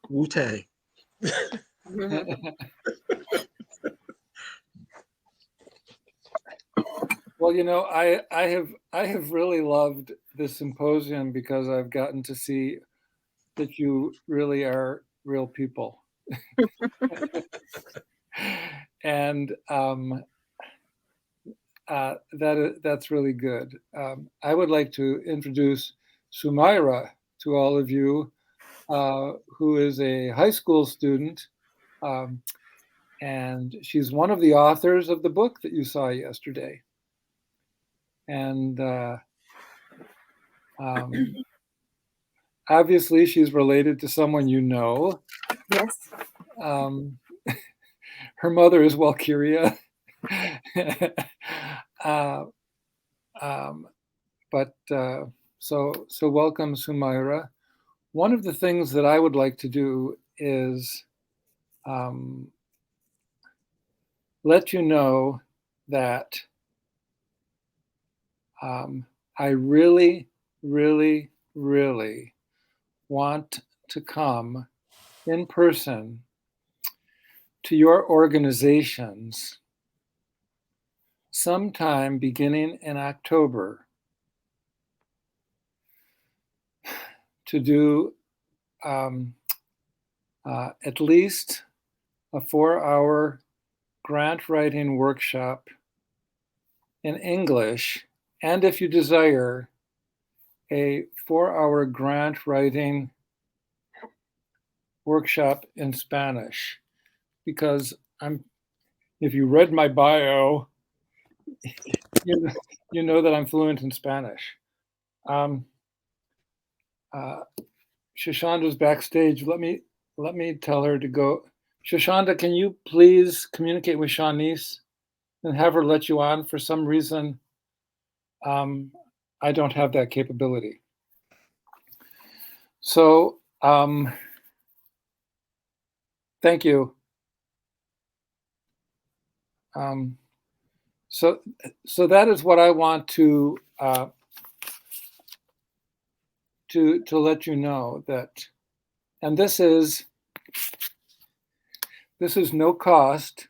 Wu-Tang. Well, I have really loved this symposium because I've gotten to see that you really are real people, and that's really good. I would like to introduce Sumaira to all of you, who is a high school student, um, and she's one of the authors of the book that you saw yesterday. And um, obviously, she's related to someone you know. Yes. Um, her mother is Walkyria. uh, um, but welcome, Sumaira. One of the things that I would like to do is um, let you know that I really, really, really want to come in person to your organizations sometime beginning in October to do at least a 4-hour grant writing workshop in English, and if you desire, a 4-hour grant writing workshop in Spanish. Because if you read my bio, you know that I'm fluent in Spanish. Shoshanda's backstage. Let me tell her to go. Shoshanda, can you please communicate with Shanice and have her let you on? For some reason, I don't have that capability. So thank you. So that is what I want to let you know, that, and this is no cost.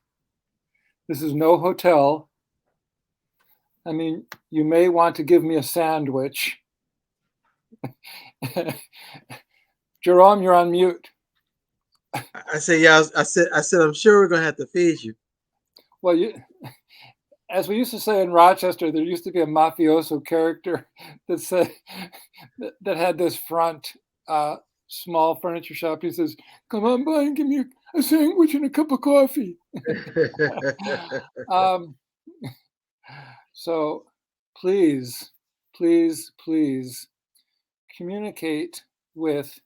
This is no hotel. I mean, you may want to give me a sandwich. Jerome, you're on mute. I said, yeah. I said, I'm sure we're gonna have to feed you. Well, as we used to say in Rochester, there used to be a mafioso character that said that had this front small furniture shop. He says, "Come on by and give me a sandwich and a cup of coffee." So please, please, please communicate with,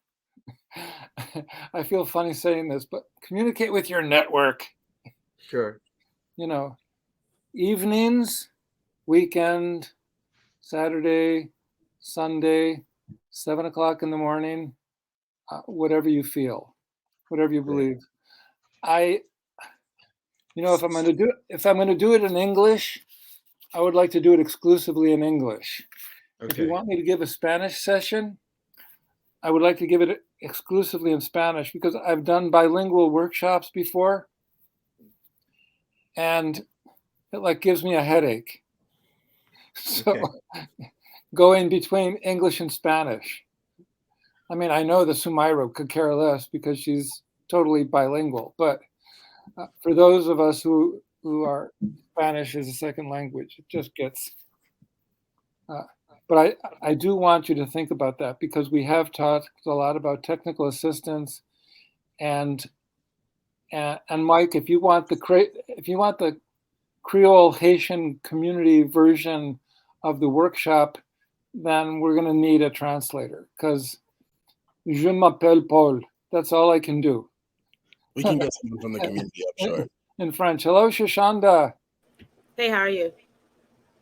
I feel funny saying this, but communicate with your network. Sure. Evenings, weekend, Saturday, Sunday, 7 o'clock in the morning, whatever you feel, whatever you believe. If I'm going to do it in English, I would like to do it exclusively in English. Okay. If you want me to give a Spanish session, I would like to give it exclusively in Spanish, because I've done bilingual workshops before, and it gives me a headache. So going between English and Spanish. I mean, I know the Sumaira could care less because she's totally bilingual, but for those of us who are Spanish as a second language, it just gets. But I do want you to think about that, because we have talked a lot about technical assistance, and Mike, if you want the Creole Haitian community version of the workshop, then we're going to need a translator, because je m'appelle Paul. That's all I can do. We can get someone from the community, I'm sure. In French. Hello, Shoshanda. Hey, how are you?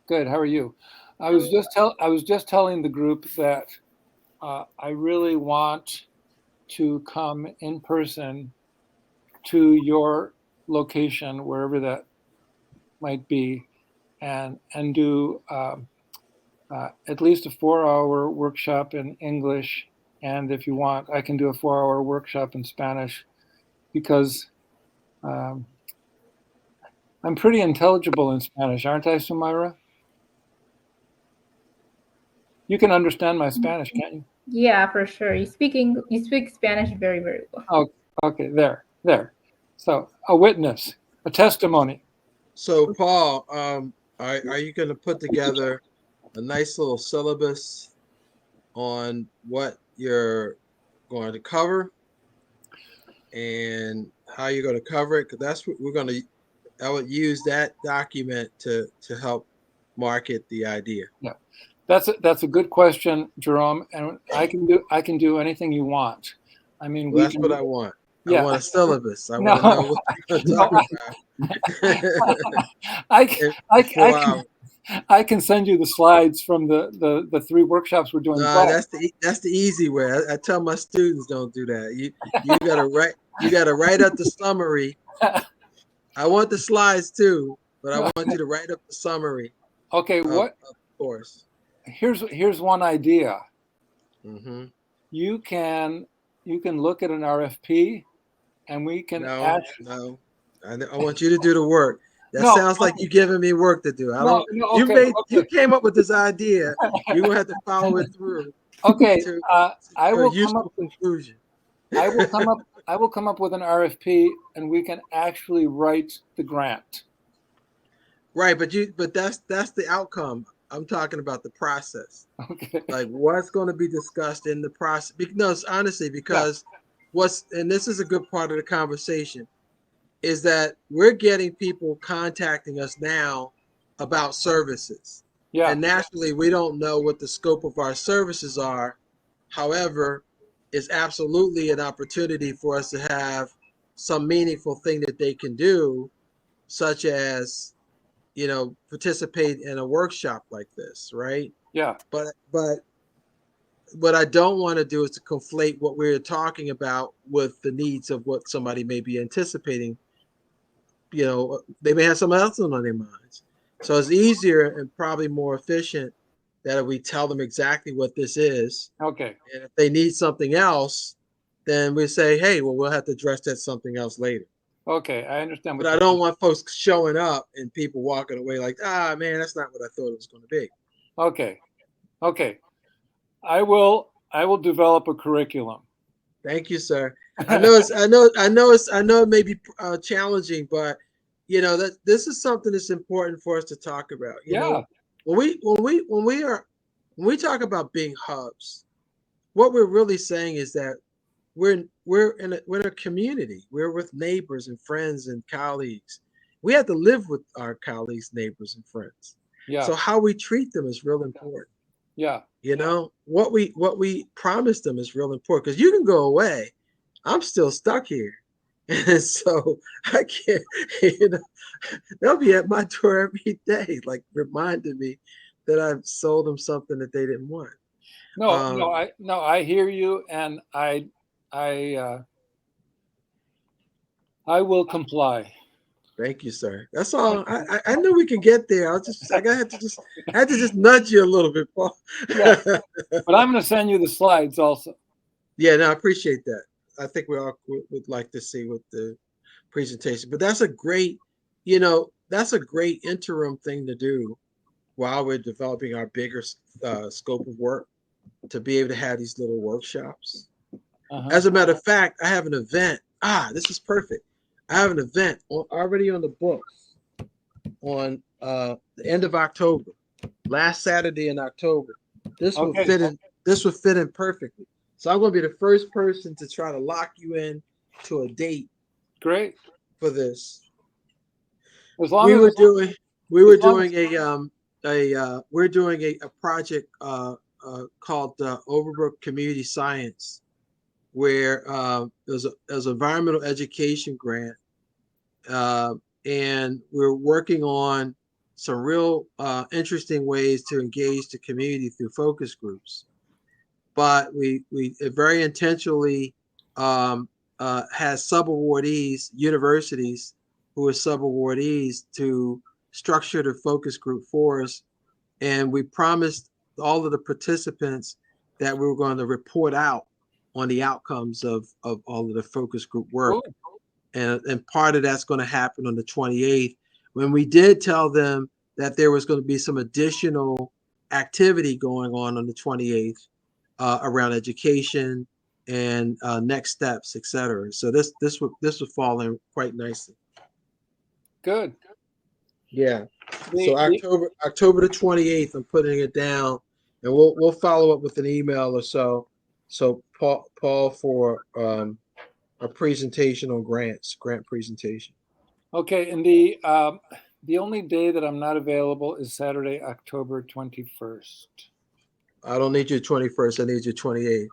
Good. How are you? I was just telling the group that I really want to come in person to your location, wherever that might be, and do at least a 4-hour workshop in English And if you want, I can do a 4-hour workshop in Spanish because I'm pretty intelligible in Spanish, aren't I, Sumaira? You can understand my Spanish, can't you? Yeah, for sure. You speak Spanish very, very well. Oh, okay, there. So a witness, a testimony. So, Paul, are you going to put together a nice little syllabus on what you're going to cover and how you're going to cover it? Because that's what we're going to. I would use that document to help market the idea. Yeah, that's a good question, Jerome. And I can do anything you want. I mean, Well, that's what I want. Yeah. I want a syllabus. I No. want to know what you're going to talk about. I can send you the slides from the 3 workshops we're doing. No, that's the easy way. I tell my students don't do that. You gotta write up the summary. I want the slides too, but I want you to write up the summary. Okay, of course. Here's one idea. Mm-hmm. You can look at an RFP, and we can. No. I want you to do the work. That sounds like you giving me work to do. You came up with this idea. You're gonna have to follow it through. Okay. I will come up with conclusion. I will come up with an RFP, and we can actually write the grant. Right, but that's the outcome. I'm talking about the process. Okay. Like what's going to be discussed in the process. Because honestly, and this is a good part of the conversation, is that we're getting people contacting us now about services. Yeah. And naturally, we don't know what the scope of our services are. However, it's absolutely an opportunity for us to have some meaningful thing that they can do, such as, participate in a workshop like this, right? Yeah. But what I don't want to do is to conflate what we're talking about with the needs of what somebody may be anticipating. They may have something else on their minds. So it's easier and probably more efficient that we tell them exactly what this is. Okay. And if they need something else, then we say, hey, well, we'll have to address that something else later. Okay, I understand. But I don't want folks showing up and people walking away like, man, that's not what I thought it was going to be. Okay. I will develop a curriculum. Thank you, sir. I know it may be challenging, but that this is something that's important for us to talk about. You know, when we talk about being hubs, what we're really saying is that we're in a community. We're with neighbors and friends and colleagues. We have to live with our colleagues, neighbors, and friends. Yeah. So how we treat them is real important. Yeah. What we promise them is real important, because you can go away. I'm still stuck here. And so I can't, they'll be at my door every day, like reminding me that I've sold them something that they didn't want. I hear you, and I will comply. Thank you, sir. That's all. I knew we could get there. I had to just nudge you a little bit, Paul. Yeah. But I'm going to send you the slides also. Yeah, no, I appreciate that. I think we all would like to see with the presentation, but that's a great interim thing to do while we're developing our bigger scope of work, to be able to have these little workshops. Uh-huh. As a matter of fact, I have an event. This is perfect. I have an event already on the books on the end of October, last Saturday in October. This will fit in perfectly. So I'm going to be the first person to try to lock you in to a date. Great. For this. We're doing a project called Overbrook Community Science, where there's an environmental education grant, and we're working on some real interesting ways to engage the community through focus groups. But we very intentionally has sub-awardees, universities who are sub-awardees, to structure the focus group for us. And we promised all of the participants that we were going to report out on the outcomes of all of the focus group work. Cool. And part of that's going to happen on the 28th, when we did tell them that there was going to be some additional activity going on the 28th around education and next steps, et cetera. So this would fall in quite nicely. Good. Yeah. So October the 28th, I'm putting it down, and we'll follow up with an email or so. So Paul for a presentation on grant presentation. Okay, and the only day that I'm not available is Saturday, October 21st. I don't need your 21st. I need your 28th.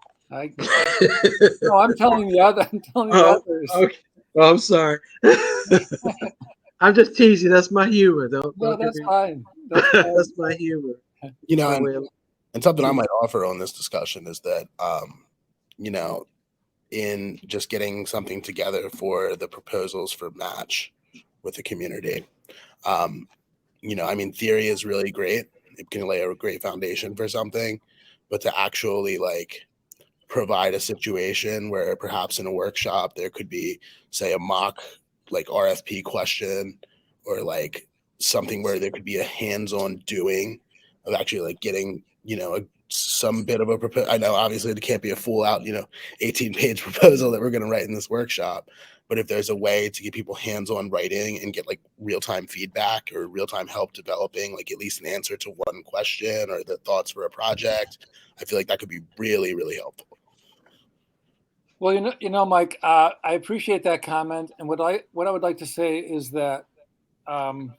No, I'm telling the others. Okay. Well, I'm sorry. I'm just teasing. That's my humor. No, that's fine. That's my humor. You know, and something I might offer on this discussion is that, you know, in just getting something together for the proposals for match with the community, you know, I mean, theory is really great. It can lay a great foundation for something, but to actually like provide a situation where perhaps in a workshop there could be, say, a mock like RFP question, or like something where there could be a hands-on doing of actually like getting, you know, some bit of a proposal. I know obviously it can't be a full out, you know, 18-page proposal that we're going to write in this workshop, but if there's a way to get people hands-on writing and get like real-time feedback or real-time help developing like at least an answer to one question or the thoughts for a project, I feel like that could be really, really helpful. Well, you know, Mike, I appreciate that comment, and what I would like to say is that, you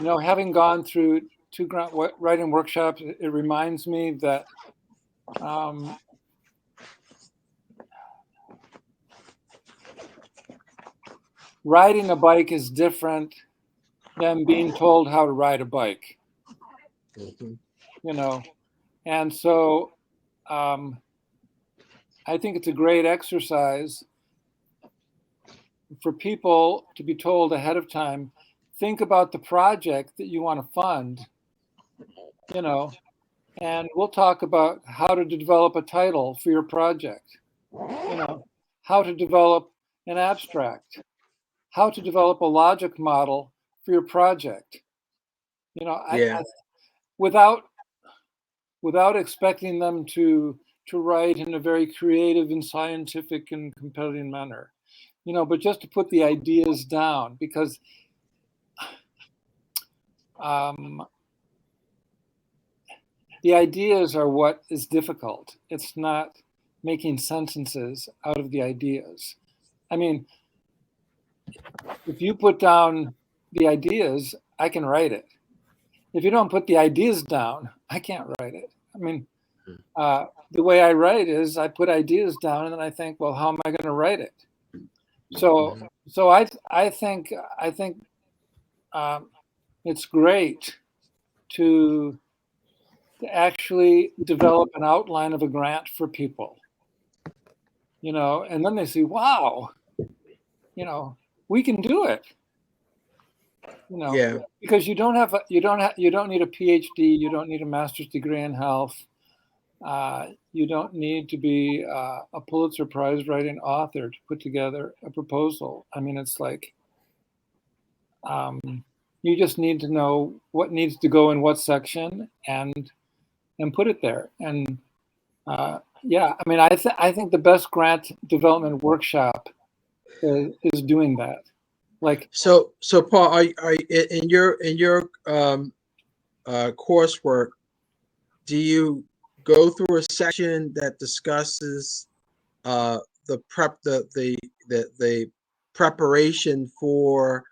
know, having gone through 2 grant writing workshops, it reminds me that riding a bike is different than being told how to ride a bike. Mm-hmm. You know, and so I think it's a great exercise for people to be told ahead of time, think about the project that you want to fund, you know, and we'll talk about how to develop a title for your project, you know, how to develop an abstract, how to develop a logic model for your project. You know, Yeah. without expecting them to write in a very creative and scientific and compelling manner, you know, but just to put the ideas down, because the ideas are what is difficult. It's not making sentences out of the ideas. I mean, if you put down the ideas, I can write it. If you don't put the ideas down, I can't write it. I mean, the way I write is I put ideas down and then I think, well, how am I going to write it? So I think it's great to actually develop an outline of a grant for people, you know, and then they see, wow, you know, we can do it, you know. Yeah. Because you don't need a PhD, you don't need a master's degree in health, you don't need to be a Pulitzer Prize writing author to put together a proposal. I mean, it's like you just need to know what needs to go in what section and put it there. And yeah, I mean, I think the best grant development workshop is doing that. Like, so Paul, are in your coursework, do you go through a section that discusses the preparation for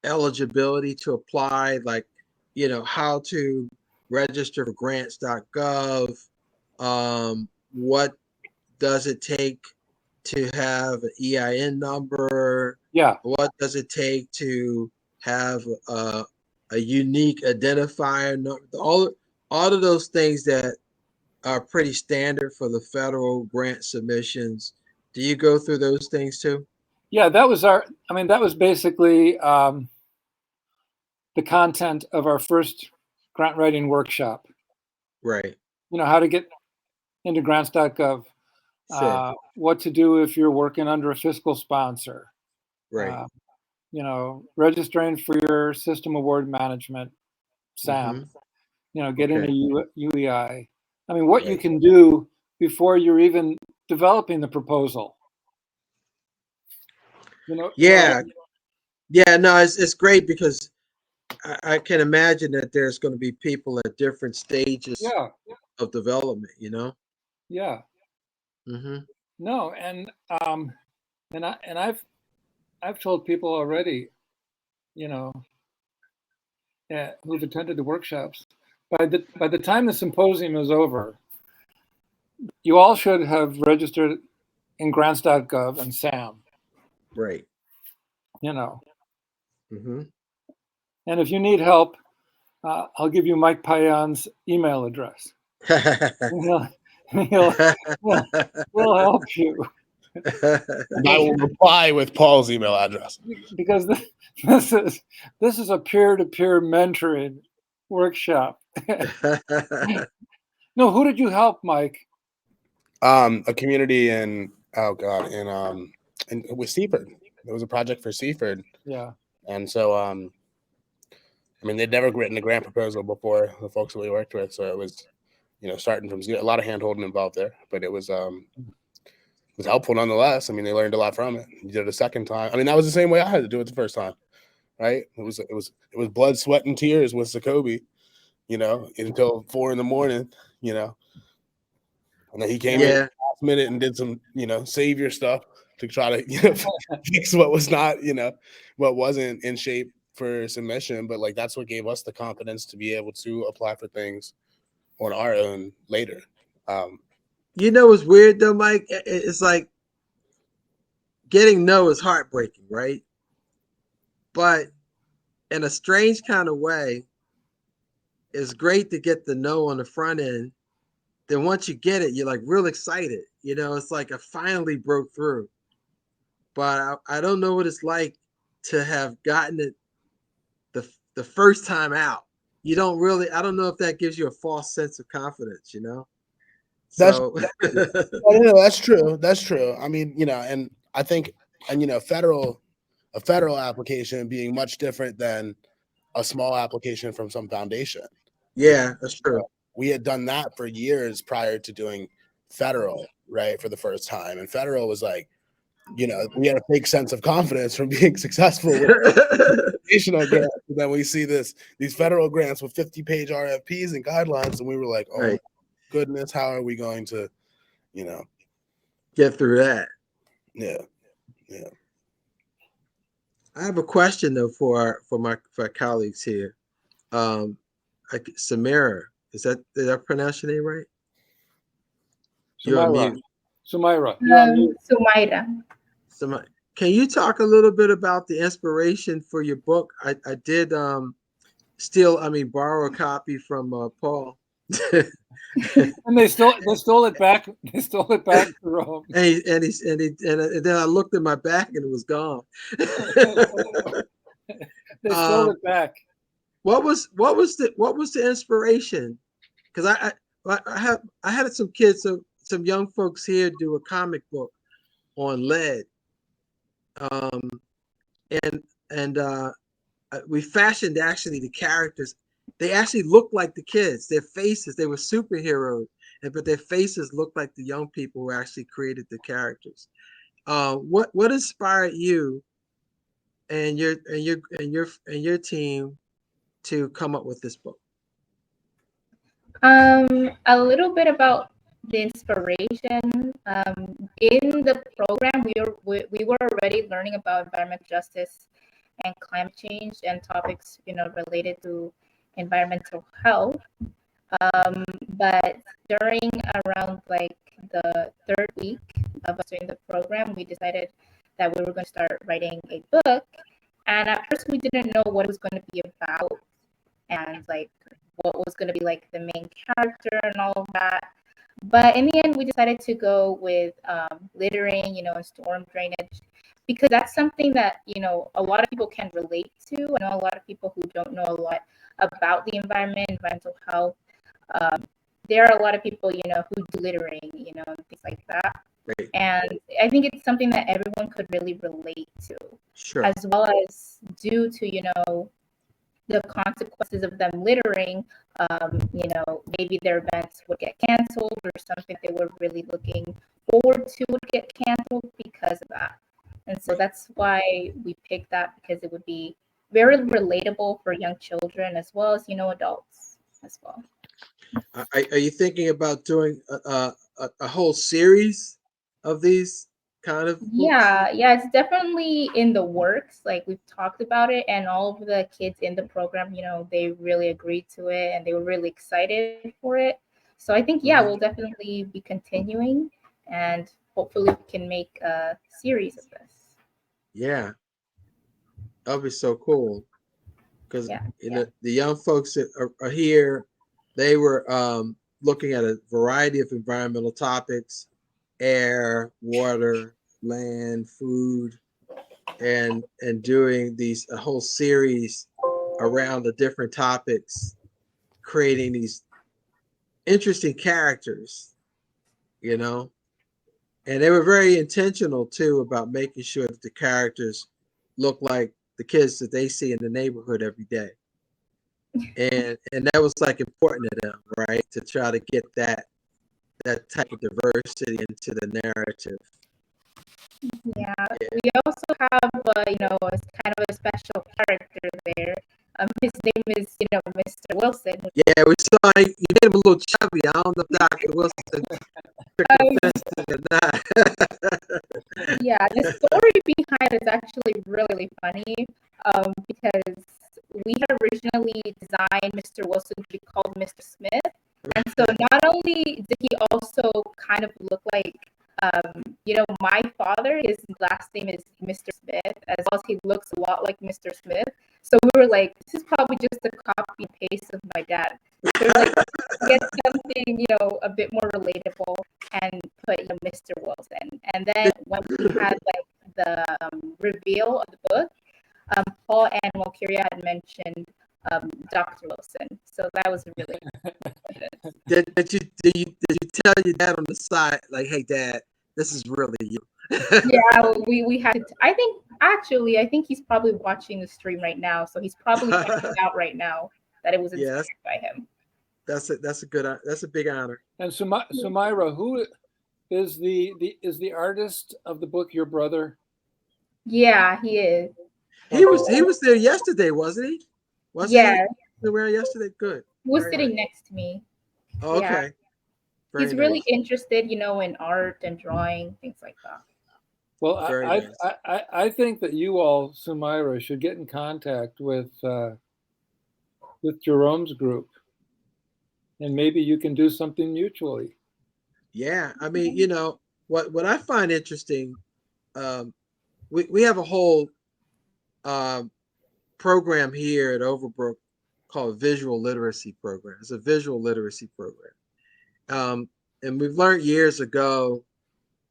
eligibility to apply, like, you know, how to register for grants.gov, what does it take to have an EIN number? yeah, What does it take to have a unique identifier number? All of those things that are pretty standard for the federal grant submissions. Do you go through those things too? yeah, that was basically the content of our first grant writing workshop. Right. You know, how to get into grants.gov. What to do if you're working under a fiscal sponsor. Right. Registering for your system award management, SAM. Getting a UEI. I mean, what you can do before you're even developing the proposal. Yeah. No, it's great because I can imagine that there's going to be people at different stages of development. Yeah. Mm-hmm. No, and I've told people already, who've attended the workshops, by the time the symposium is over, you all should have registered in grants.gov and SAM. Right. Mm-hmm. And if you need help, I'll give you Mike Payon's email address. He'll help you. I will reply with Paul's email address. Because this is a peer-to-peer mentoring workshop. No, who did you help, Mike? A community in with Seaford. It was a project for Seaford. Yeah. And so they'd never written a grant proposal before, the folks that we worked with. So it was, starting from a lot of hand holding involved there, but it was helpful nonetheless. I mean, they learned a lot from it. You did it a second time. I mean, that was the same way I had to do it the first time, right? It was blood, sweat, and tears with Jacoby, until 4 a.m, and then he came in last minute and did some, savior stuff to try to fix what was not, what wasn't in shape for submission. But that's what gave us the confidence to be able to apply for things on our own later. What's weird though, Mike? It's like getting no is heartbreaking, right? But in a strange kind of way, it's great to get the no on the front end. Then once you get it, you're like real excited. It's like I finally broke through. But I don't know what it's like to have gotten it the first time out. You don't really, I don't know if that gives you a false sense of confidence, That's so that's true. That's true. I mean, and I think, a federal application being much different than a small application from some foundation. Yeah, that's true. We had done that for years prior to doing federal, right, for the first time. And federal was like, we had a fake sense of confidence from being successful with national grants. And then we see these federal grants with 50-page RFPs and guidelines, and we were like, oh, goodness, how are we going to, get through that? Yeah. I have a question though for our colleagues here. Samira, did I pronounce your name right? Sumaira. Sumaira. Can you talk a little bit about the inspiration for your book? I did borrow a copy from Paul. And they stole it back. They stole it back to Rome. And then I looked at my bag and it was gone. They stole it back. What was the inspiration? Because I had some kids, some young folks here do a comic book on lead, and we fashioned actually the characters. They actually looked like the kids. Their faces, they were superheroes, but their faces looked like the young people who actually created the characters. What inspired you and your team to come up with this book? A little bit about the inspiration. In the program, we were already learning about environmental justice and climate change and topics related to environmental health. But during around like the third week of us doing the program, we decided that we were going to start writing a book. And at first, we didn't know what it was going to be about and like what was going to be like the main character and all of that. But in the end, we decided to go with littering, and storm drainage, because that's something that, a lot of people can relate to. I know a lot of people who don't know a lot about the environment, environmental health. there are a lot of people, you know, who do littering, you know, and things like that. Right. And I think it's something that everyone could really relate to, Sure. as well as due to, you know, the consequences of them littering, you know, maybe their events would get canceled or something they were really looking forward to would get canceled because of that. And so that's why we picked that, because it would be very relatable for young children as well as, you know, adults as well. Are you thinking about doing a whole series of these kind of books? Yeah, it's definitely in the works. Like, we've talked about it, and all of the kids in the program, you know, they really agreed to it and they were really excited for it. So I think, yeah, we'll definitely be continuing, and hopefully we can make a series of this. Yeah, that would be so cool. Because Yeah, the young folks that are here, they were looking at a variety of environmental topics: air, water, land, food, and doing a whole series around the different topics, creating these interesting characters, you know. And they were very intentional too about making sure that the characters look like the kids that they see in the neighborhood every day. And that was like important to them, right? To try to get that type of diversity into the narrative. yeah. We also have, you know, a kind of a special character there. His name is, you know, Mr. Wilson. Yeah, we saw you made him a little chubby. I don't know if Dr. Wilson took offense to it or not. Yeah, the story behind it is actually really funny, because we had originally designed Mr. Wilson to be called Mr. Smith. And so not only did he also kind of look like, you know, my father, his last name is Mr. Smith, as well as he looks a lot like Mr. Smith. So we were like, this is probably just a copy and paste of my dad. So we're like, get something, you know, a bit more relatable and put, you know, Mr. Wilson. And then when we had like the reveal of the book, Paul and Walkiria had mentioned Dr. Wilson. So that was really Did you tell your dad on the side, like, hey Dad, this is really you? Yeah, we had to, I think he's probably watching the stream right now, so he's probably finding out right now that it was inspired by him. That's a big honor. And Sumaira, who is the artist of the book your brother? Yeah, he is. He was there yesterday, wasn't he? Yeah, he there yesterday? Good. he was Very sitting nice. next to me. Oh, okay. Yeah. Very He's really nice. interested, you know, in art and drawing, things like that. Well, Very I think that you all, Sumaira, should get in contact with Jerome's group, and maybe you can do something mutually. Yeah, I mean, you know, what I find interesting, we have a whole program here at Overbrook called Visual Literacy Program. It's a visual literacy program. And we've learned years ago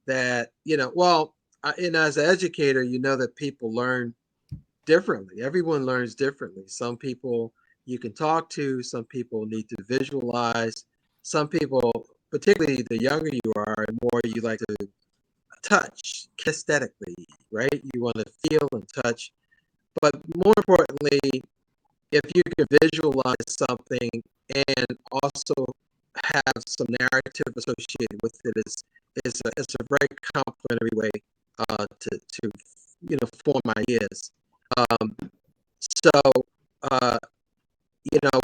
that, you know, well, and as an educator, you know that people learn differently. Everyone learns differently. Some people you can talk to, some people need to visualize, some people, particularly the younger you are, the more you like to touch kinesthetically, right? You want to feel and touch. But more importantly, if you can visualize something and also have some narrative associated with it, it's a very complimentary way to you know, form ideas. So you know,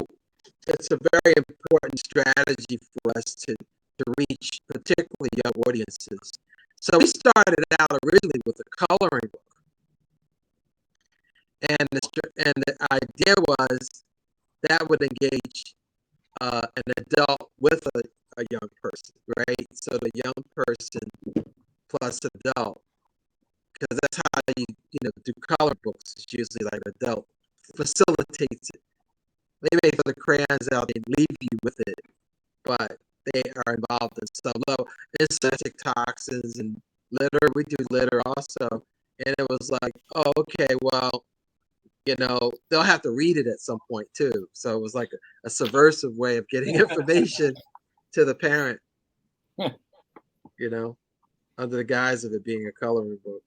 it's a very important strategy for us to reach particularly young audiences. So we started out originally with a coloring book, and the idea was that would engage an adult with a young person, right? So the young person plus adult, because that's how you know, do color books. It's usually like adult facilitates it. They may throw the crayons out and leave you with it, but they are involved in stuff. Insectic toxins and litter. We do litter also, and it was like, oh, okay, well, you know, they'll have to read it at some point too. So it was like a subversive way of getting information to the parent, you know, under the guise of it being a coloring book.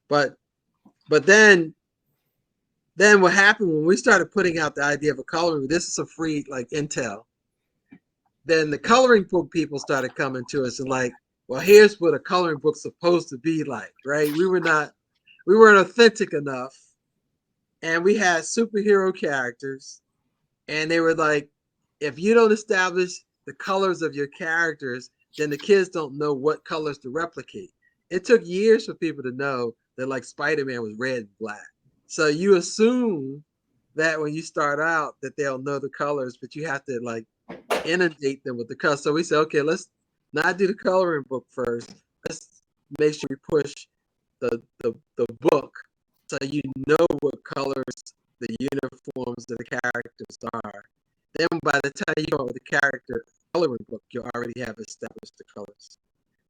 But then what happened when we started putting out the idea of a coloring book, this is a free like intel. Then the coloring book people started coming to us and like, well, here's what a coloring book's supposed to be like, right? We weren't authentic enough. And we had superhero characters, and they were like, if you don't establish the colors of your characters, then the kids don't know what colors to replicate. It took years for people to know that like Spider-Man was red and black. So you assume that when you start out that they'll know the colors, but you have to like inundate them with the colors. So we said, okay, let's not do the coloring book first. Let's make sure we push the book so you know what colors the uniforms of the characters are. Then by the time you go with the character coloring book, you already have established the colors.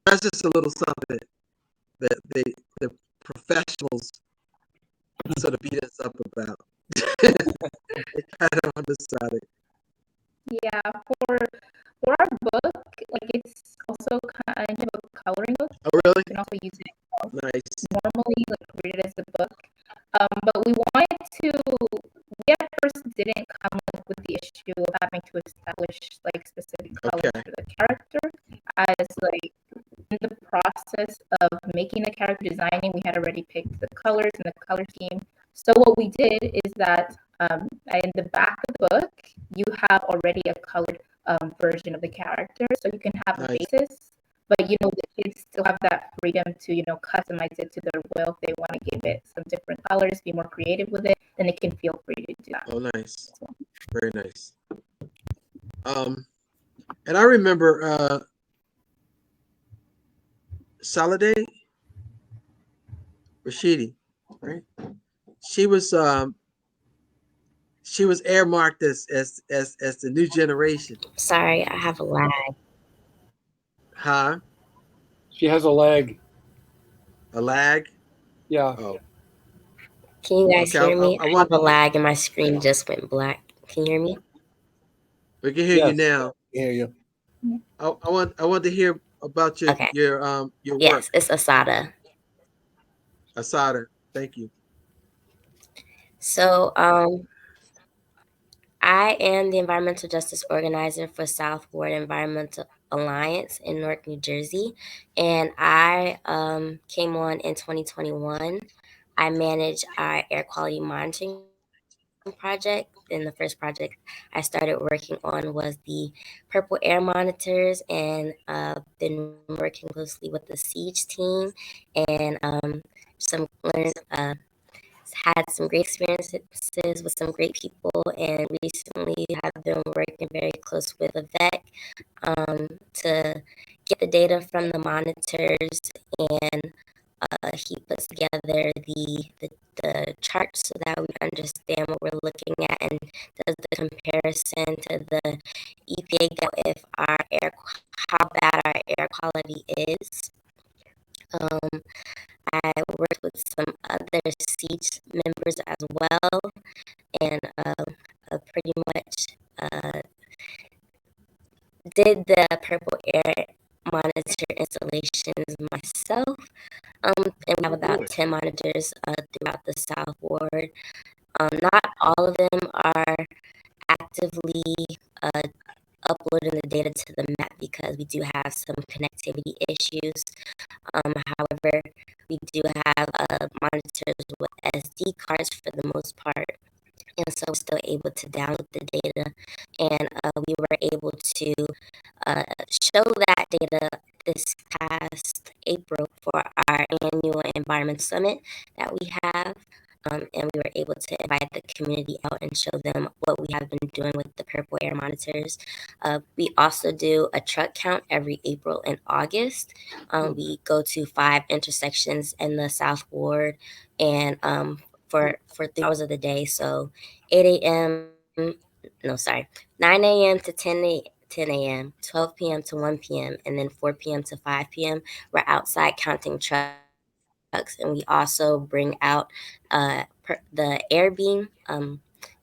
That's just a little something that the professionals sort of beat us up about. They kind of undecided. Yeah, for our book, like it's also kind of a coloring book. Oh, really? You can also use it Nice. normally, like read it as a book. But we wanted to. We at first didn't come up with the issue of having to establish like specific colors Okay. for the character, as like in the process of making the character designing, we had already picked the colors and the color scheme. So what we did is that in the back of the book, you have already a colored version of the character, so you can have a Nice. basis. But you know, the kids still have that freedom to customize it to their will. If they want to give it some different colors, be more creative with it, then they can feel free to do that. Oh, nice. Very nice. And I remember Saladay Rashidi, right? She was earmarked as the new generation. Sorry, I have a lag. Huh? She has a leg. A lag? Yeah. Oh. Can you guys Okay, hear me? I I want- have a lag and my screen just went black. Can you hear me? We can hear you Yes. now. Hear you. I want to hear about your Okay. your work. Yes, it's Asada. Asada. Thank you. So, I am the environmental justice organizer for South Ward Environmental Alliance in Newark, New Jersey, and I came on in 2021. I manage our air quality monitoring project, and the first project I started working on was the Purple Air Monitors, and been working closely with the Siege team, and had some great experiences with some great people, and recently have been working very close with Avec to get the data from the monitors, and he puts together the charts so that we understand what we're looking at, and does the comparison to the EPA if how bad our air quality is. I worked with some other Siege members as well, and pretty much did the Purple Air monitor installations myself. And we have about 10 monitors throughout the South Ward. Not all of them are actively uploading the data to the map because we do have some connectivity issues. However, we do have monitors with SD cards for the most part, and so we're still able to download the data, and we were able to show that data this past April for our annual environmental summit that we have. And we were able to invite the community out and show them what we have been doing with the Purple Air monitors. We also do a truck count every April and August. We go to 5 intersections in the South Ward, and for 3 hours of the day. So 9 a.m. to 10 a.m., 12 p.m. to 1 p.m., and then 4 p.m. to 5 p.m. We're outside counting trucks, and we also bring out the air beam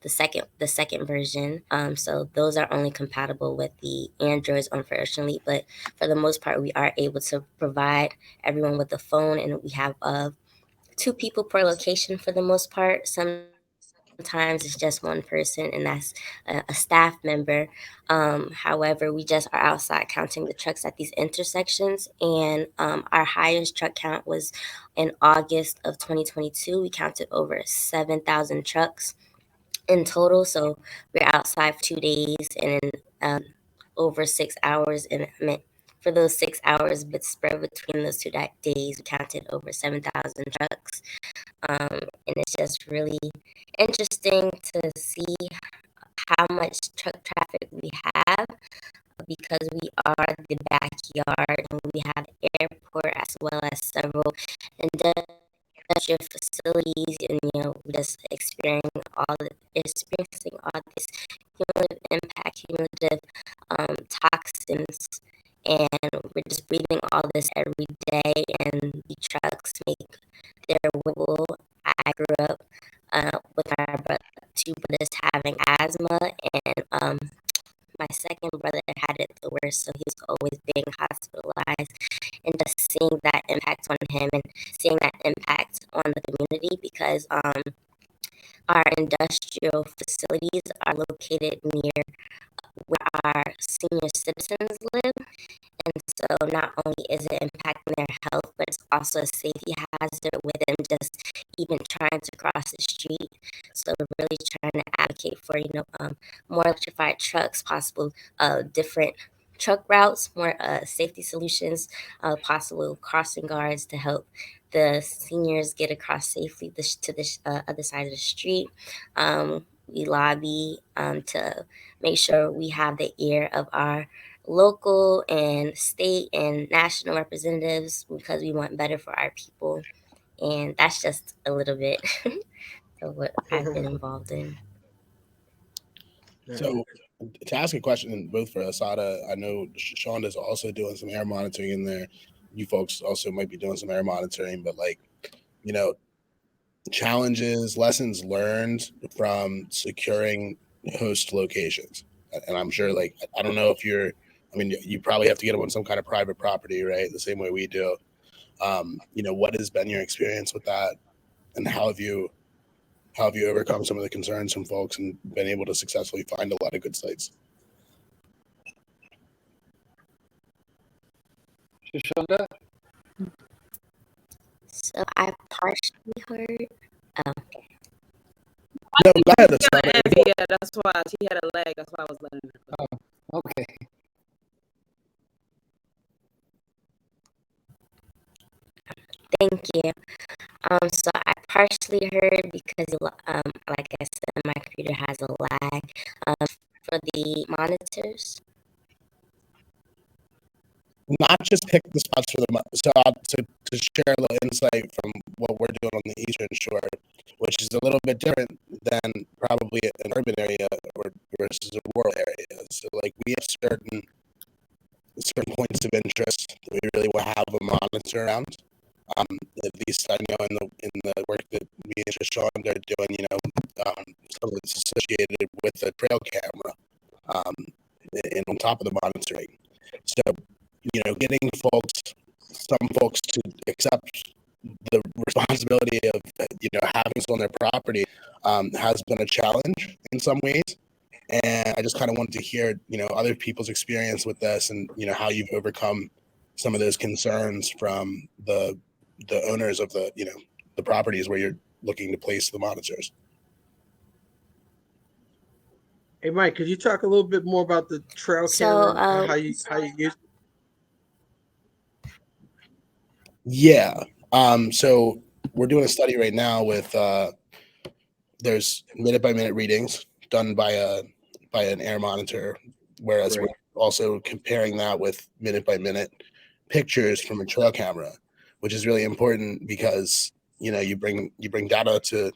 the second version. So those are only compatible with the Androids, unfortunately. But for the most part, we are able to provide everyone with a phone, and we have 2 people per location for the most part. Sometimes it's just one person, and that's a staff member. However, we just are outside counting the trucks at these intersections, and our highest truck count was in August of 2022. We counted over 7,000 trucks in total. So we're outside for 2 days and over 6 hours. And I meant for those 6 hours, but spread between those 2 days, we counted over 7,000 trucks. And it's just really interesting to see how much truck traffic we have because we are the backyard and we have airport as well as several industrial facilities, and we just experiencing all this cumulative impact, cumulative toxins, and we're just breathing all this every day. And the trucks make their wiggle. I grew up with my 2 brothers having asthma, and my second brother had it the worst, so he was always being hospitalized. And just seeing that impact on him and seeing that impact on the community, because our industrial facilities are located near where our senior citizens live. And so not only is it impacting their health, but it's also a safety hazard with them just even trying to cross the street. So we're really trying to advocate for, more electrified trucks, possible different truck routes, more safety solutions, possible crossing guards to help the seniors get across safely to the other side of the street. We lobby to make sure we have the ear of our local and state and national representatives because we want better for our people. And that's just a little bit of what I've been involved in. So to ask a question both for Assata, I know Shonda's also doing some air monitoring in there. You folks also might be doing some air monitoring, but challenges, lessons learned from securing host locations. And I'm sure, I don't know if you probably have to get them on some kind of private property, right? The same way we do. What has been your experience with that, and how have you overcome some of the concerns from folks and been able to successfully find a lot of good sites? Shoshonda? So I partially heard. Okay. No, go ahead. Yeah, that's why she had a lag. That's why I was letting her go. Oh, okay. Thank you. So I partially heard because, like I said, my computer has a lag. For the monitors. Not just pick the spots for the so to share a little insight from what we're doing on the Eastern Shore, which is a little bit different than probably an urban area versus a rural area. So we have certain points of interest that we really will have a monitor around. At least I know in the work that me and Shoshonda are doing, some of it's associated with the trail camera, and on top of the monitoring. So, getting some folks to accept the responsibility of, having this on their property, has been a challenge in some ways. And I just kind of wanted to hear, other people's experience with this and, how you've overcome some of those concerns from the owners of the properties where you're looking to place the monitors. Hey, Mike, could you talk a little bit more about the trail camera and how you use it? Yeah. So we're doing a study right now with there's minute by minute readings done by an air monitor, whereas we're also comparing that with minute by minute pictures from a trail camera, which is really important because you bring data to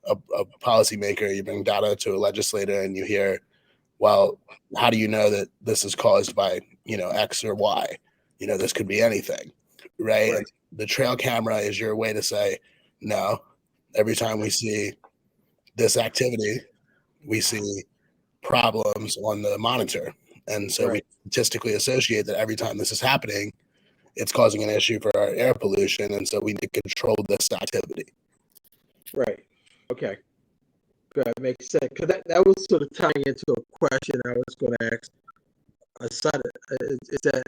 a policymaker, you bring data to a legislator, and you hear, well, how do you know that this is caused by X or Y? This could be anything, right? The trail camera is your way to say, no, every time we see this activity, we see problems on the monitor. And so we statistically associate that every time this is happening, it's causing an issue for our air pollution. And so we need to control this activity. Right. Okay. Good. Makes sense. Because that was sort of tying into a question I was going to ask. Is that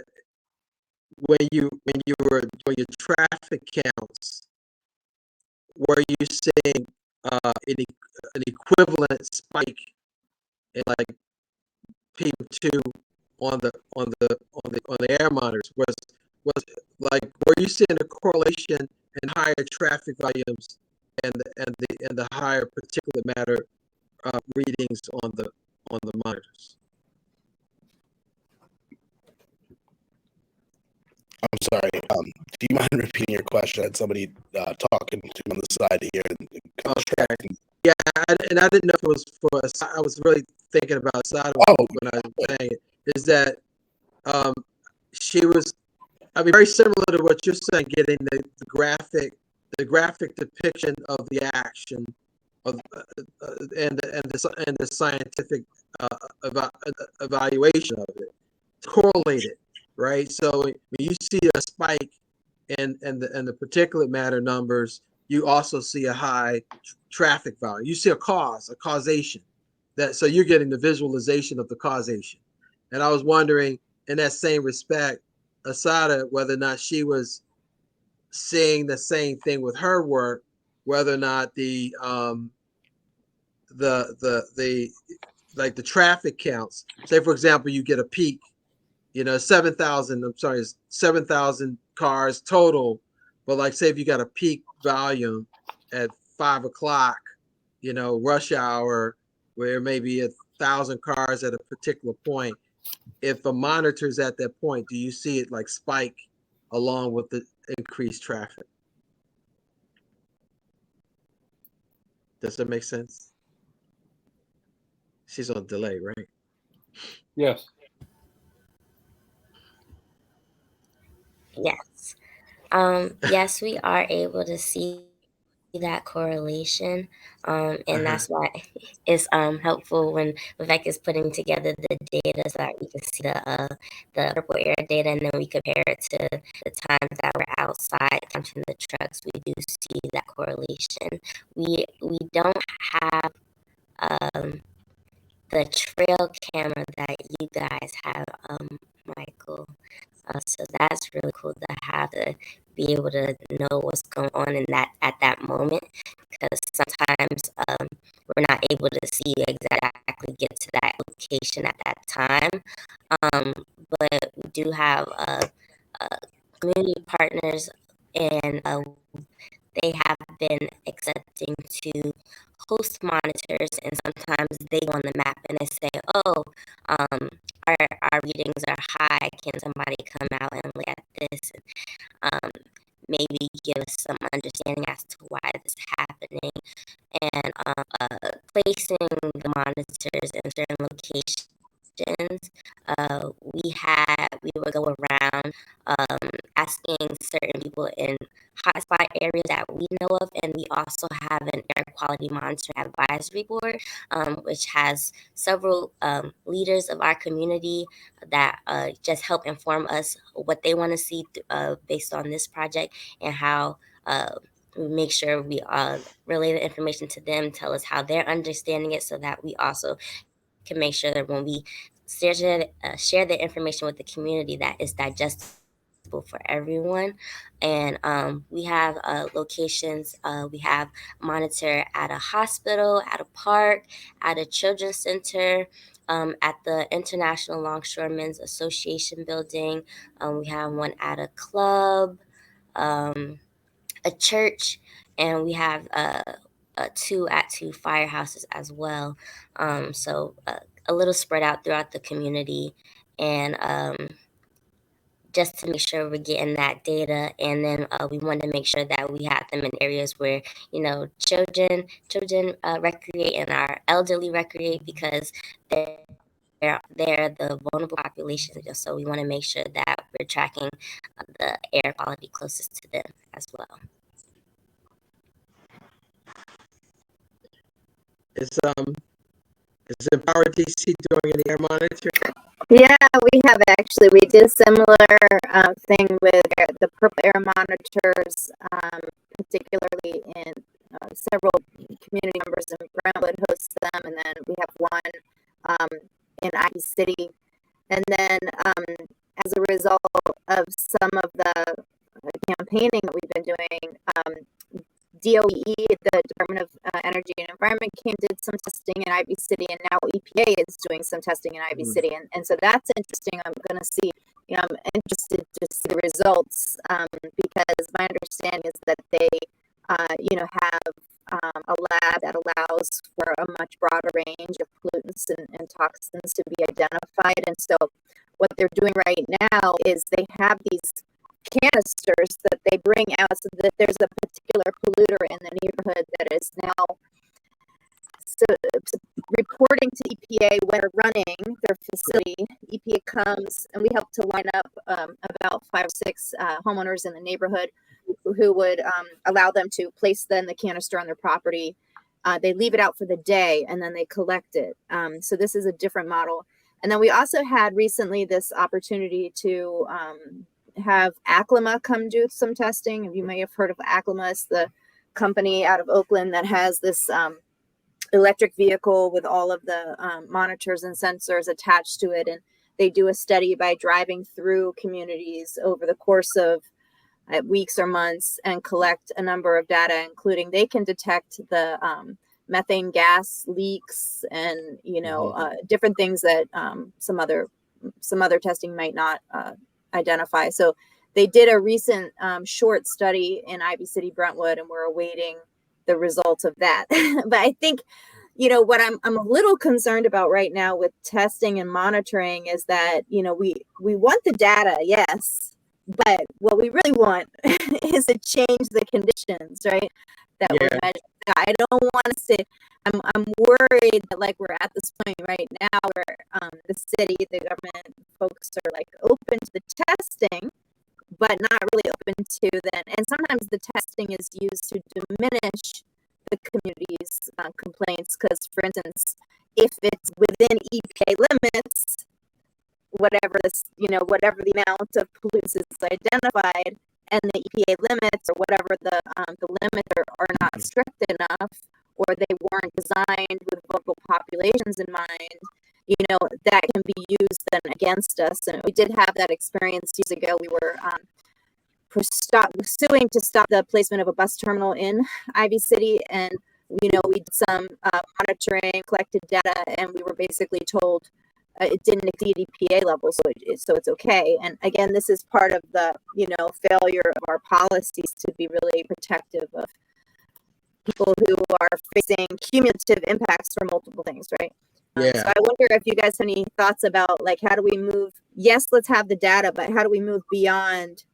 when you were doing your traffic counts, were you seeing an equivalent spike in like PM2 on the air monitors? Was like, were you seeing a correlation in higher traffic volumes and the higher particulate matter readings on the monitors? I'm sorry. Do you mind repeating your question? I had somebody talking to me on the side here. Okay. Yeah, and I didn't know if it was for. I was really thinking about side of when I was saying it. Is that she was? I mean, very similar to what you're saying, getting the graphic depiction of the action of and the scientific evaluation of it, correlated, right? So when you see a spike in the particulate matter numbers, you also see a high traffic volume. You see a causation. So you're getting the visualization of the causation. And I was wondering, in that same respect, Assata, whether or not she was seeing the same thing with her work, whether or not the like the traffic counts. Say, for example, you get a peak, 7,000 cars total, but like say if you got a peak volume at 5 o'clock, rush hour, where maybe 1,000 cars at a particular point. If a monitor's at that point, do you see it like spike along with the increased traffic? Does that make sense? She's on delay, right? Yes. Yes. Yes, we are able to see that correlation. And that's why it's helpful when Vivek is putting together the data so that we can see the purple air data, and then we compare it to the times that we're outside counting the trucks. We do see that correlation. We don't have the trail camera that you guys have, Michael. So that's really cool to have, to be able to know what's going on in that at that moment, because sometimes we're not able to see exactly get to that location at that time. But we do have community partners, and they have been accepting to host monitors, and sometimes they go on the map and they say, oh, our readings are high, can somebody come out and look at this and maybe give us some understanding as to why this is happening, and placing the monitors in certain locations. We would go around asking certain people in hotspot areas that we know of, and we also have an air quality monitor advisory board, which has several leaders of our community that just help inform us what they want to see based on this project, and how we make sure we relay the information to them, tell us how they're understanding it, so that we also can make sure that when we share the information with the community, that is digestible for everyone. And we have locations. We have monitor at a hospital, at a park, at a children's center, at the International Longshoremen's Association building. We have one at a club, a church, and we have two at two firehouses as well. So a little spread out throughout the community, and just to make sure we're getting that data. And then we want to make sure that we have them in areas where children recreate and our elderly recreate, because they're the vulnerable population. So we want to make sure that we're tracking the air quality closest to them as well. It's Is Empower DC doing any air monitoring? Yeah, we have actually. We did a similar thing with the purple air monitors, particularly in several community members in Brentwood hosts them, and then we have one in Ivy City. And then as a result of some of the campaigning that we've been doing, DOE, the Department of Energy and Environment, did some testing in Ivy City, and now EPA is doing some testing in Ivy City, and so that's interesting. I'm going to see, I'm interested to see the results because my understanding is that they, have a lab that allows for a much broader range of pollutants and toxins to be identified, and so what they're doing right now is they have these canisters that they bring out so that there's a particular polluter in the neighborhood that is now reporting to EPA when they're running their facility. EPA comes and we help to line up about 5 or 6 homeowners in the neighborhood who would allow them to place then the canister on their property. They leave it out for the day and then they collect it. So this is a different model. And then we also had recently this opportunity to have Aclima come do some testing. You may have heard of Aclima. It's the company out of Oakland that has this electric vehicle with all of the monitors and sensors attached to it. And they do a study by driving through communities over the course of weeks or months and collect a number of data, including they can detect the methane gas leaks and, different things that some other testing might not identify. So they did a recent short study in Ivy City, Brentwood, and we're awaiting the results of that. But I think, what I'm a little concerned about right now with testing and monitoring is that, we want the data, yes, but what we really want is to change the conditions, right? That we're measuring. I don't want us to. I'm worried that we're at this point right now where the city, the government folks are open to the testing, but not really open to then. And sometimes the testing is used to diminish the community's complaints. Because, for instance, if it's within EPA limits, whatever the amount of pollutants is identified, and the EPA limits or whatever the limits are not strict enough, or they weren't designed with vulnerable populations in mind, that can be used then against us. And we did have that experience years ago. We were suing to stop the placement of a bus terminal in Ivy City, and we did some monitoring, collected data, and we were basically told it didn't exceed EPA levels, so it's okay. And again, this is part of the failure of our policies to be really protective of people who are facing cumulative impacts from multiple things, right? So I wonder if you guys have any thoughts about how do we move? Yes, let's have the data, but how do we move beyond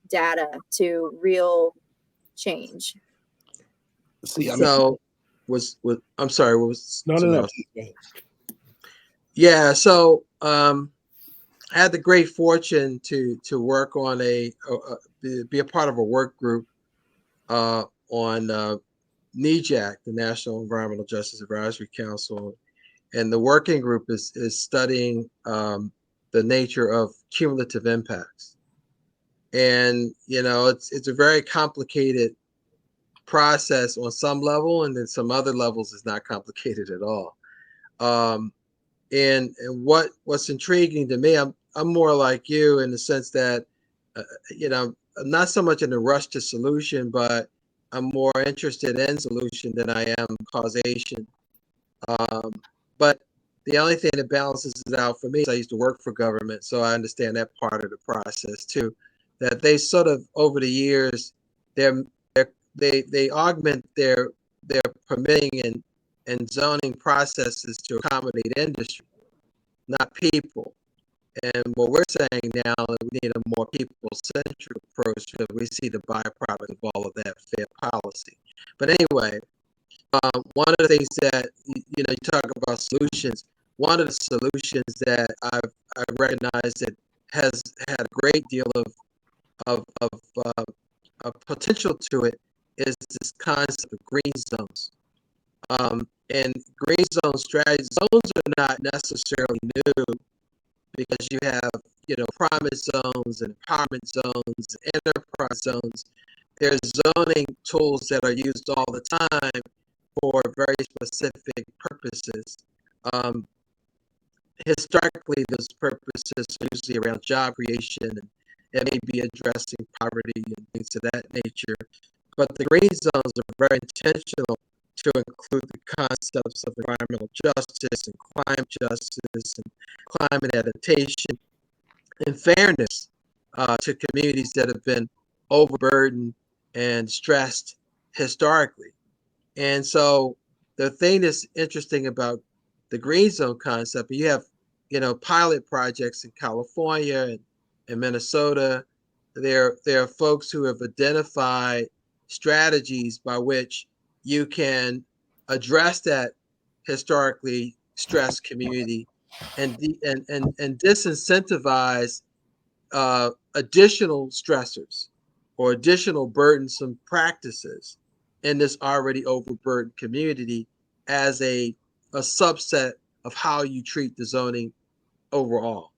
data to real change? See, I'm sorry. What was no. Yeah, so I had the great fortune to work on be a part of a work group on NEJAC, the National Environmental Justice Advisory Council, and the working group is studying the nature of cumulative impacts. And it's a very complicated process on some level, and then some other levels is not complicated at all. And what's intriguing to me, I'm more like you in the sense that, I'm not so much in a rush to solution, but I'm more interested in solution than I am causation. But the only thing that balances it out for me is I used to work for government, so I understand that part of the process too. That they sort of over the years, they augment their permitting and zoning processes to accommodate industry, not people. And what we're saying now is we need a more people-centric approach because we see the byproduct of all of that fair policy. But anyway, one of the things that you talk about solutions. One of the solutions that I've recognized that has had a great deal of potential to it is this concept of green zones. And green zone strategy zones are not necessarily new because you have, promise zones and empowerment zones, enterprise zones. There's zoning tools that are used all the time for very specific purposes. Historically, those purposes are usually around job creation and maybe addressing poverty and things of that nature. But the green zones are very intentional to include the concepts of environmental justice and climate justice and climate adaptation and fairness to communities that have been overburdened and stressed historically. And so the thing that's interesting about the green zone concept, you have, pilot projects in California and Minnesota. There are folks who have identified strategies by which you can address that historically stressed community and disincentivize additional stressors or additional burdensome practices in this already overburdened community as a subset of how you treat the zoning overall.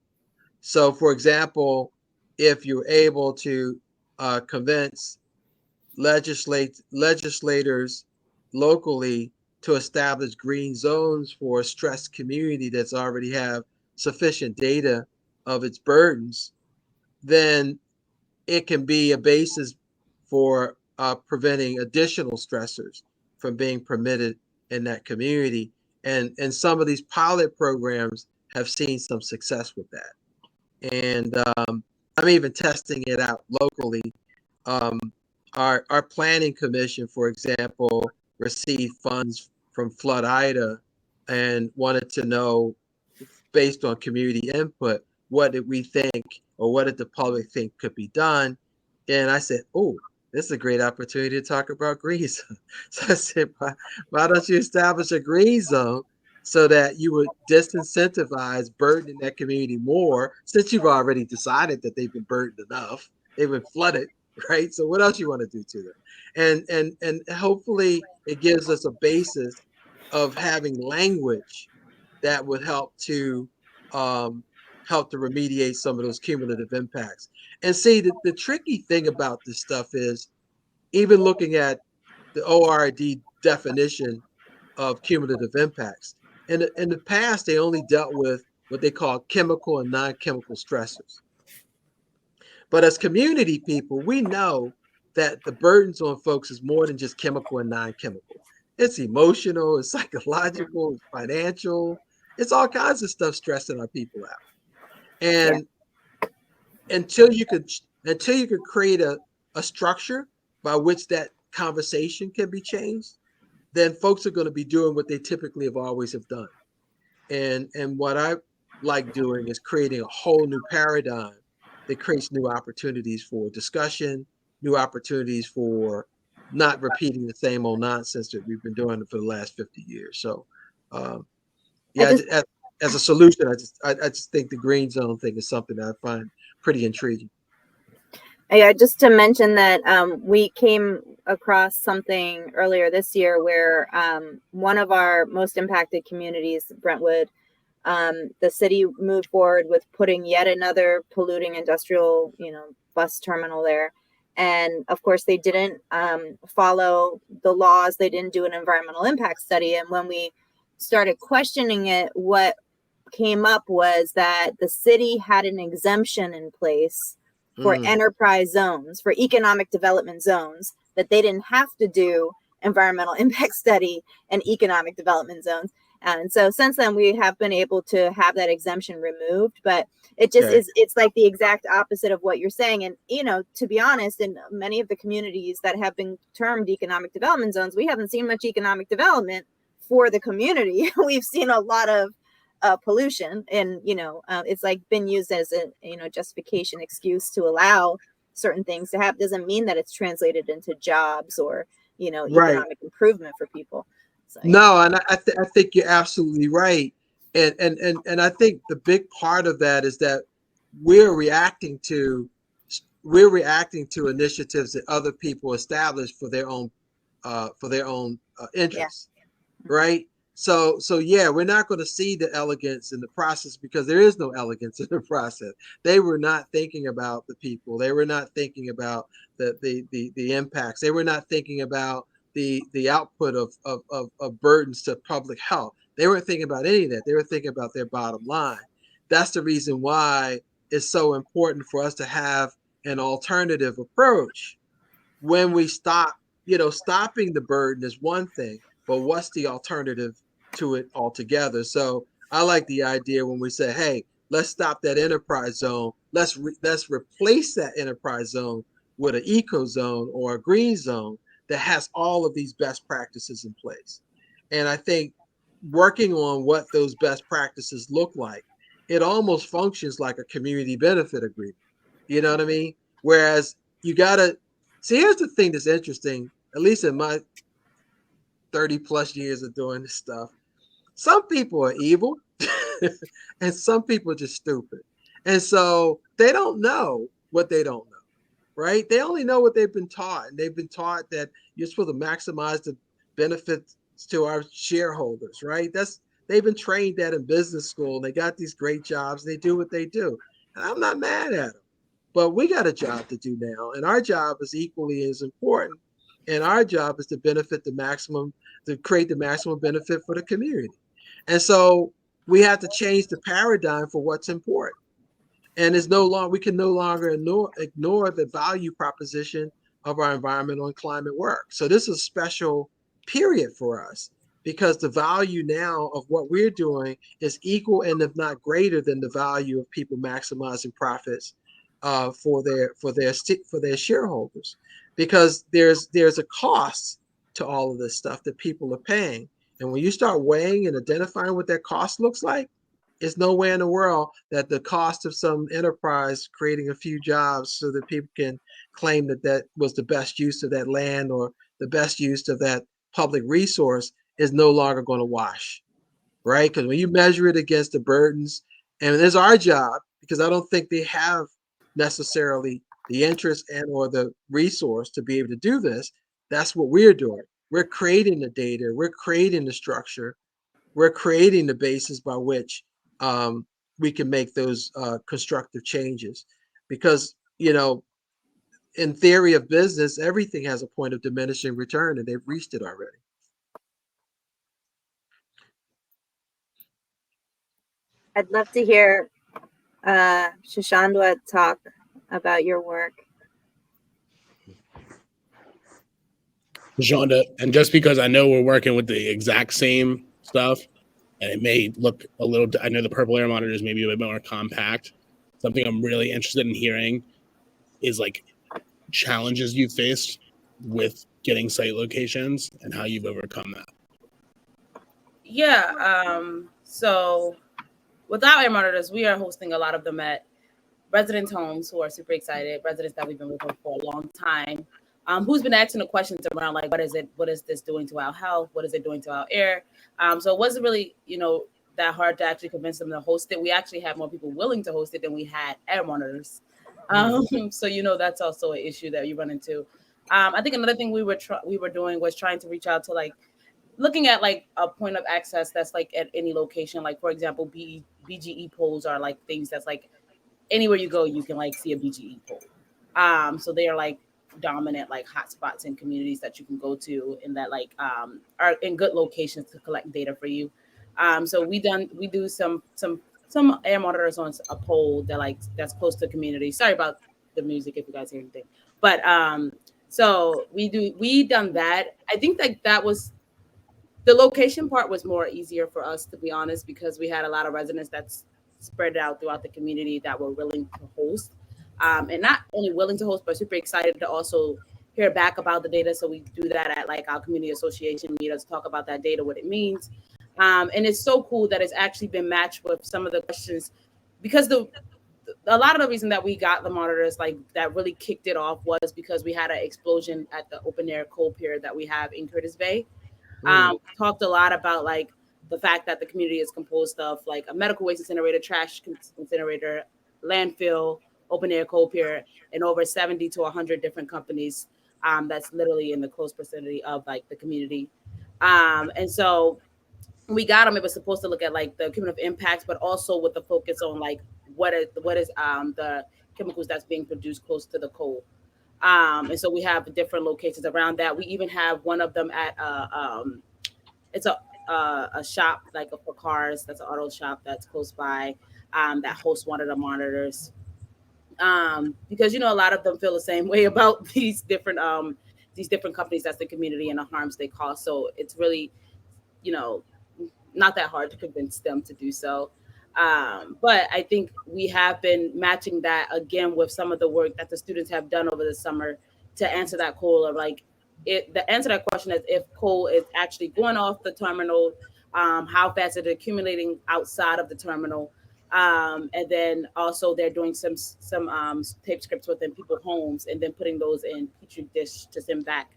So, for example, if you're able to convince legislators locally to establish green zones for a stressed community that's already have sufficient data of its burdens, then it can be a basis for preventing additional stressors from being permitted in that community. And some of these pilot programs have seen some success with that. And I'm even testing it out locally. Our planning commission, for example, received funds from Flood Ida and wanted to know, based on community input, what did we think or what did the public think could be done? And I said, oh, this is a great opportunity to talk about green zone. So I said, why don't you establish a green zone so that you would disincentivize burdening that community more, since you've already decided that they've been burdened enough, they've been flooded, right? So what else you want to do to them? And hopefully it gives us a basis of having language that would help to remediate some of those cumulative impacts. And see, the tricky thing about this stuff is, even looking at the ORD definition of cumulative impacts, in the past, they only dealt with what they call chemical and non-chemical stressors. But as community people, we know that the burdens on folks is more than just chemical and non-chemical. It's emotional, it's psychological, it's financial, it's all kinds of stuff stressing our people out. And until you could create a structure by which that conversation can be changed, then folks are going to be doing what they typically have always have done. And what I like doing is creating a whole new paradigm that creates new opportunities for discussion, new opportunities for not repeating the same old nonsense that we've been doing for the last 50 years. So, as a solution, I just think the green zone thing is something that I find pretty intriguing. Yeah, just to mention that we came across something earlier this year where one of our most impacted communities, Brentwood, the city moved forward with putting yet another polluting industrial, bus terminal there. And of course, they didn't follow the laws. They didn't do an environmental impact study. And when we started questioning it, what came up was that the city had an exemption in place for enterprise zones, for economic development zones, that they didn't have to do environmental impact study and economic development zones. And so since then, we have been able to have that exemption removed, but it just is, it's like the exact opposite of what you're saying. And, to be honest, in many of the communities that have been termed economic development zones, we haven't seen much economic development for the community. We've seen a lot of pollution, and it's like been used as a justification, excuse to allow certain things to happen. Doesn't mean that it's translated into jobs or economic improvement for people. So, no, and I think you're absolutely right, and I think the big part of that is that we're reacting to initiatives that other people establish for their own interests, right? So yeah, we're not going to see the elegance in the process because there is no elegance in the process. They were not thinking about the people. They were not thinking about the impacts. They were not thinking about the output of burdens to public health. They weren't thinking about any of that. They were thinking about their bottom line. That's the reason why it's so important for us to have an alternative approach when we stop. Stopping the burden is one thing, but what's the alternative to it altogether? So I like the idea when we say, hey, let's stop that enterprise zone. Let's replace that enterprise zone with an eco zone or a green zone that has all of these best practices in place. And I think working on what those best practices look like, it almost functions like a community benefit agreement. You know what I mean? Whereas you gotta see, here's the thing that's interesting, at least in my 30 plus years of doing this stuff. Some people are evil and some people are just stupid. And so they don't know what they don't know, right? They only know what they've been taught. And they've been taught that you're supposed to maximize the benefits to our shareholders, right? They've been trained that in business school. They got these great jobs. They do what they do. And I'm not mad at them. But we got a job to do now, and our job is equally as important. And our job is to create the maximum benefit for the community. And so we have to change the paradigm for what's important. And we can no longer ignore the value proposition of our environmental and climate work. So this is a special period for us because the value now of what we're doing is equal and if not greater than the value of people maximizing profits for their shareholders, because there's a cost to all of this stuff that people are paying. And when you start weighing and identifying what that cost looks like, it's nowhere in the world that the cost of some enterprise creating a few jobs so that people can claim that was the best use of that land or the best use of that public resource is no longer going to wash, right? Because when you measure it against the burdens, and it's our job, because I don't think they have necessarily the interest and or the resource to be able to do this. That's what we're doing. We're creating the data. We're creating the structure. We're creating the basis by which we can make those constructive changes. Because, in theory of business, everything has a point of diminishing return, and they've reached it already. I'd love to hear Shashandwa talk about your work. Shonda, and just because I know we're working with the exact same stuff, and it may look a little, I know the purple air monitors may be a bit more compact. Something I'm really interested in hearing is like challenges you faced with getting site locations and how you've overcome that. Yeah. So without air monitors, we are hosting a lot of them at residents' homes who are super excited, residents that we've been with for a long time, who's been asking the questions around like, what is this doing to our health? What is it doing to our air? So it wasn't really, that hard to actually convince them to host it. We actually had more people willing to host it than we had air monitors. So, that's also an issue that you run into. I think another thing we were doing was trying to reach out to like, looking at like a point of access that's like at any location. Like, for example, BGE poles are like things that's like anywhere you go, you can like see a BGE pole. So they are like dominant like hotspots in communities that you can go to and that like are in good locations to collect data for you. So we do some air monitors on a pole that's close to community. Sorry about the music if you guys hear anything, but so we done that. I think that was the location part was more easier for us, to be honest, because we had a lot of residents that's spread out throughout the community that were willing to host, and not only willing to host, but super excited to also hear back about the data. So we do that at like our community association meetups, talk about that data, what it means. And it's so cool that it's actually been matched with some of the questions, because a lot of the reason that we got the monitors like that really kicked it off was because we had an explosion at the open air coal pier that we have in Curtis Bay. Talked a lot about like the fact that the community is composed of like a medical waste incinerator, trash incinerator, landfill, open air coal pier, and over 70 to 100 different companies that's literally in the close vicinity of like the community. And so we got them, it was supposed to look at like the cumulative impacts, but also with the focus on like what is the chemicals that's being produced close to the coal. And so we have different locations around that. We even have one of them at it's a shop like for cars. That's an auto shop that's close by, that hosts one of the monitors. Because a lot of them feel the same way about these different companies that's the community and the harms they cause. So it's really, not that hard to convince them to do so. But I think we have been matching that again with some of the work that the students have done over the summer to answer that call of like the answer to that question is if coal is actually going off the terminal, how fast is it accumulating outside of the terminal. And then also they're doing some tape scripts within people's homes and then putting those in petri dish to send back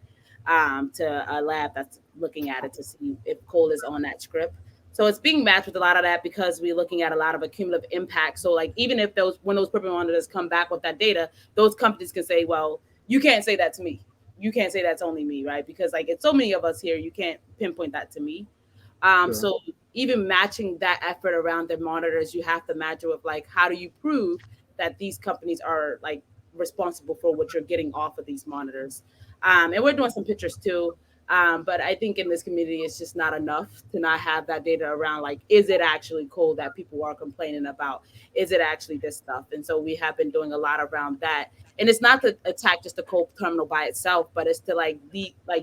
to a lab that's looking at it to see if coal is on that script. So it's being matched with a lot of that because we're looking at a lot of accumulative impact. So like even if when those purple monitors come back with that data, those companies can say, well, you can't say that to me. You can't say that's only me, right? Because like it's so many of us here, you can't pinpoint that to me. Sure. So even matching that effort around the monitors, you have to match it with like, how do you prove that these companies are like responsible for what you're getting off of these monitors? And we're doing some pictures too. But I think in this community, it's just not enough to not have that data around, like, is it actually coal that people are complaining about? Is it actually this stuff? And so we have been doing a lot around that. And it's not to attack just the coal terminal by itself, but it's to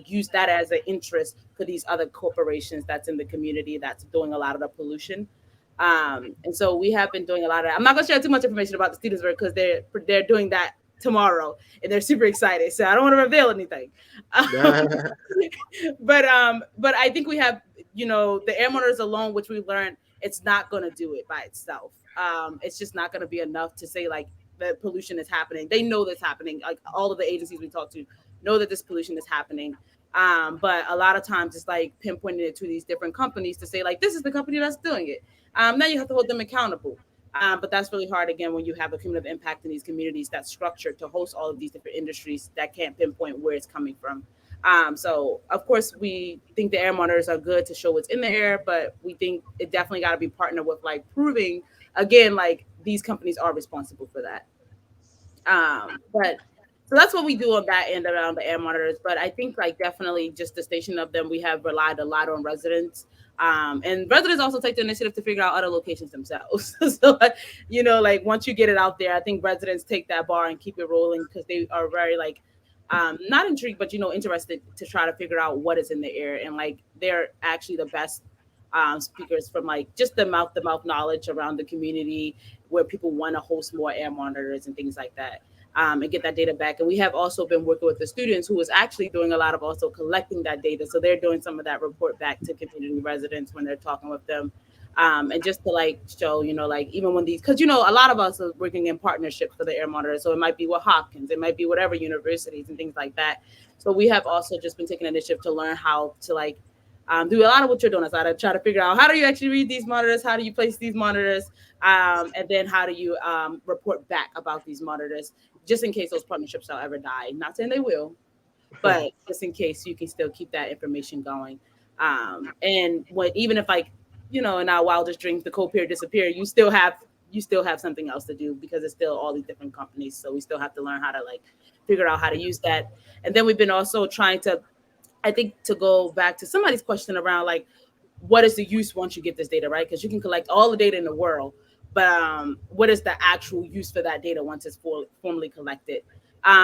use that as an interest for these other corporations that's in the community that's doing a lot of the pollution. And so we have been doing a lot of that. I'm not going to share too much information about the students' work because they're doing that tomorrow and they're super excited, so I don't want to reveal anything. But I think we have, the air monitors alone, which we learned, it's not going to do it by itself. It's just not going to be enough to say like the pollution is happening. They know that's happening. Like all of the agencies we talk to know that this pollution is happening. But a lot of times it's like pinpointing it to these different companies to say like, this is the company that's doing it. Now you have to hold them accountable. But that's really hard, again, when you have a cumulative impact in these communities that's structured to host all of these different industries that can't pinpoint where it's coming from. So, of course, we think the air monitors are good to show what's in the air, but we think it definitely got to be partnered with, like, proving, again, like, these companies are responsible for that. So that's what we do on that end around the air monitors. But I think, like, definitely just the station of them, we have relied a lot on residents. And residents also take the initiative to figure out other locations themselves. So, like once you get it out there, I think residents take that bar and keep it rolling because they are very like, not intrigued, but, interested to try to figure out what is in the air. And like, they're actually the best speakers from like just the mouth knowledge around the community where people want to host more air monitors and things like that. And get that data back. And we have also been working with the students who is actually doing a lot of also collecting that data. So they're doing some of that report back to community residents when they're talking with them. And just to like show, like even when these, because, a lot of us are working in partnership for the air monitor. So it might be with Hopkins, it might be whatever universities and things like that. So we have also just been taking initiative to learn how to like do a lot of what you're doing. I try to figure out how do you actually read these monitors? How do you place these monitors? And then how do you report back about these monitors? Just in case those partnerships will ever die. Not saying they will, but just in case you can still keep that information going. And even if like, in our wildest dreams, the coal period disappear, you still have something else to do because it's still all these different companies. So we still have to learn how to like figure out how to use that. And then we've been also trying to, I think, to go back to somebody's question around like, what is the use once you get this data, right? Because you can collect all the data in the world, but what is the actual use for that data once it's formally collected?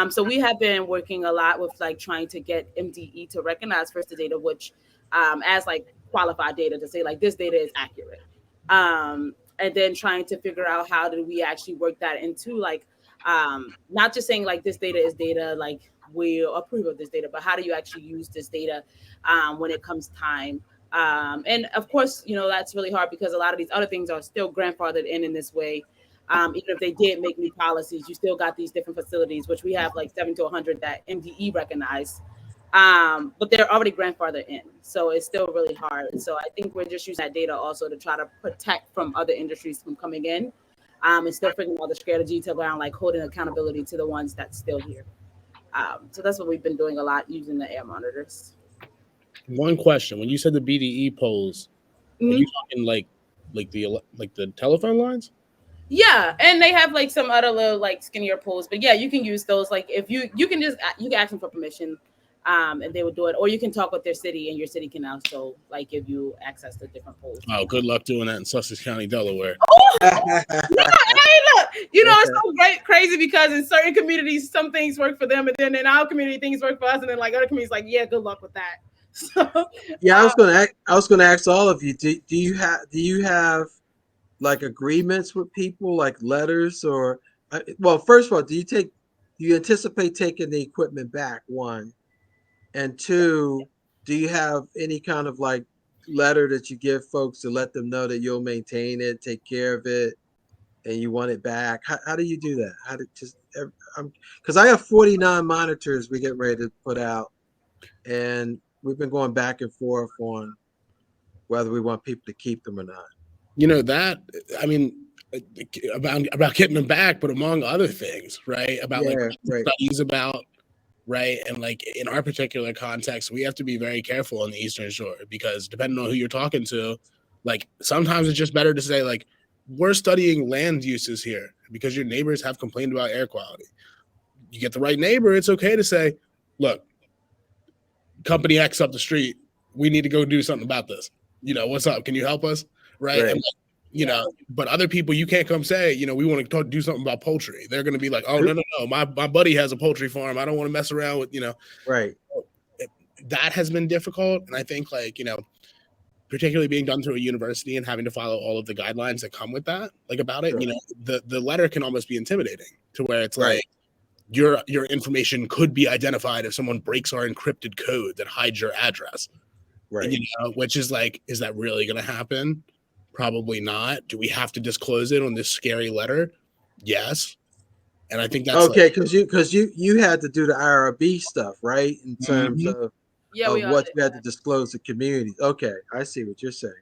So we have been working a lot with like trying to get MDE to recognize first the data, which as like qualified data to say like this data is accurate. And then trying to figure out how do we actually work that into like, not just saying like this data is data, like we approve of this data, but how do you actually use this data when it comes time? And of course, that's really hard because a lot of these other things are still grandfathered in this way. Even if they did make new policies, you still got these different facilities, which we have like 7 to 100 that MDE recognized, but they're already grandfathered in. So it's still really hard. So I think we're just using that data also to try to protect from other industries from coming in and still figuring out the strategy to around like holding accountability to the ones that's still here. So that's what we've been doing a lot using the air monitors. One question: when you said the BDE polls, Mhm. Are you talking like the telephone lines? Yeah, and they have like some other little like skinnier poles, but yeah, you can use those. Like if you can just you can ask them for permission, and they will do it, or you can talk with their city, and your city can also like give you access to different poles. Oh, good luck doing that in Sussex County, Delaware. Yeah, hey, look, it's so crazy because in certain communities, some things work for them, and then in our community, things work for us, and then like other communities, like yeah, good luck with that. So, Yeah, I was gonna ask all of you. Do you have like agreements with people, like letters, or well, first of all, do you anticipate taking the equipment back? One, and two, do you have any kind of like letter that you give folks to let them know that you'll maintain it, take care of it, and you want it back? How do you do that? How do just because I have 49 monitors we get ready to put out, and we've been going back and forth on whether we want people to keep them or not. You know that, I mean, about getting them back, but among other things, right? About studies about, right? And like in our particular context, we have to be very careful on the Eastern Shore because depending on who you're talking to, like sometimes it's just better to say like, we're studying land uses here because your neighbors have complained about air quality. You get the right neighbor, it's okay to say, look, company X up the street, we need to go do something about this. What's up? Can you help us? Right. And but other people, you can't come say, we want to do something about poultry. They're going to be like, oh, no. My buddy has a poultry farm. I don't want to mess around with, Right. That has been difficult. And I think like, particularly being done through a university and having to follow all of the guidelines that come with that, like about it, the letter can almost be intimidating to where it's like your information could be identified if someone breaks our encrypted code that hides your address. Right. Which is like, is that really going to happen? Probably not. Do we have to disclose it on this scary letter? Yes. And I think that's okay, because you had to do the IRB stuff, right? In terms of what you had to disclose to communities. Okay, I see what you're saying.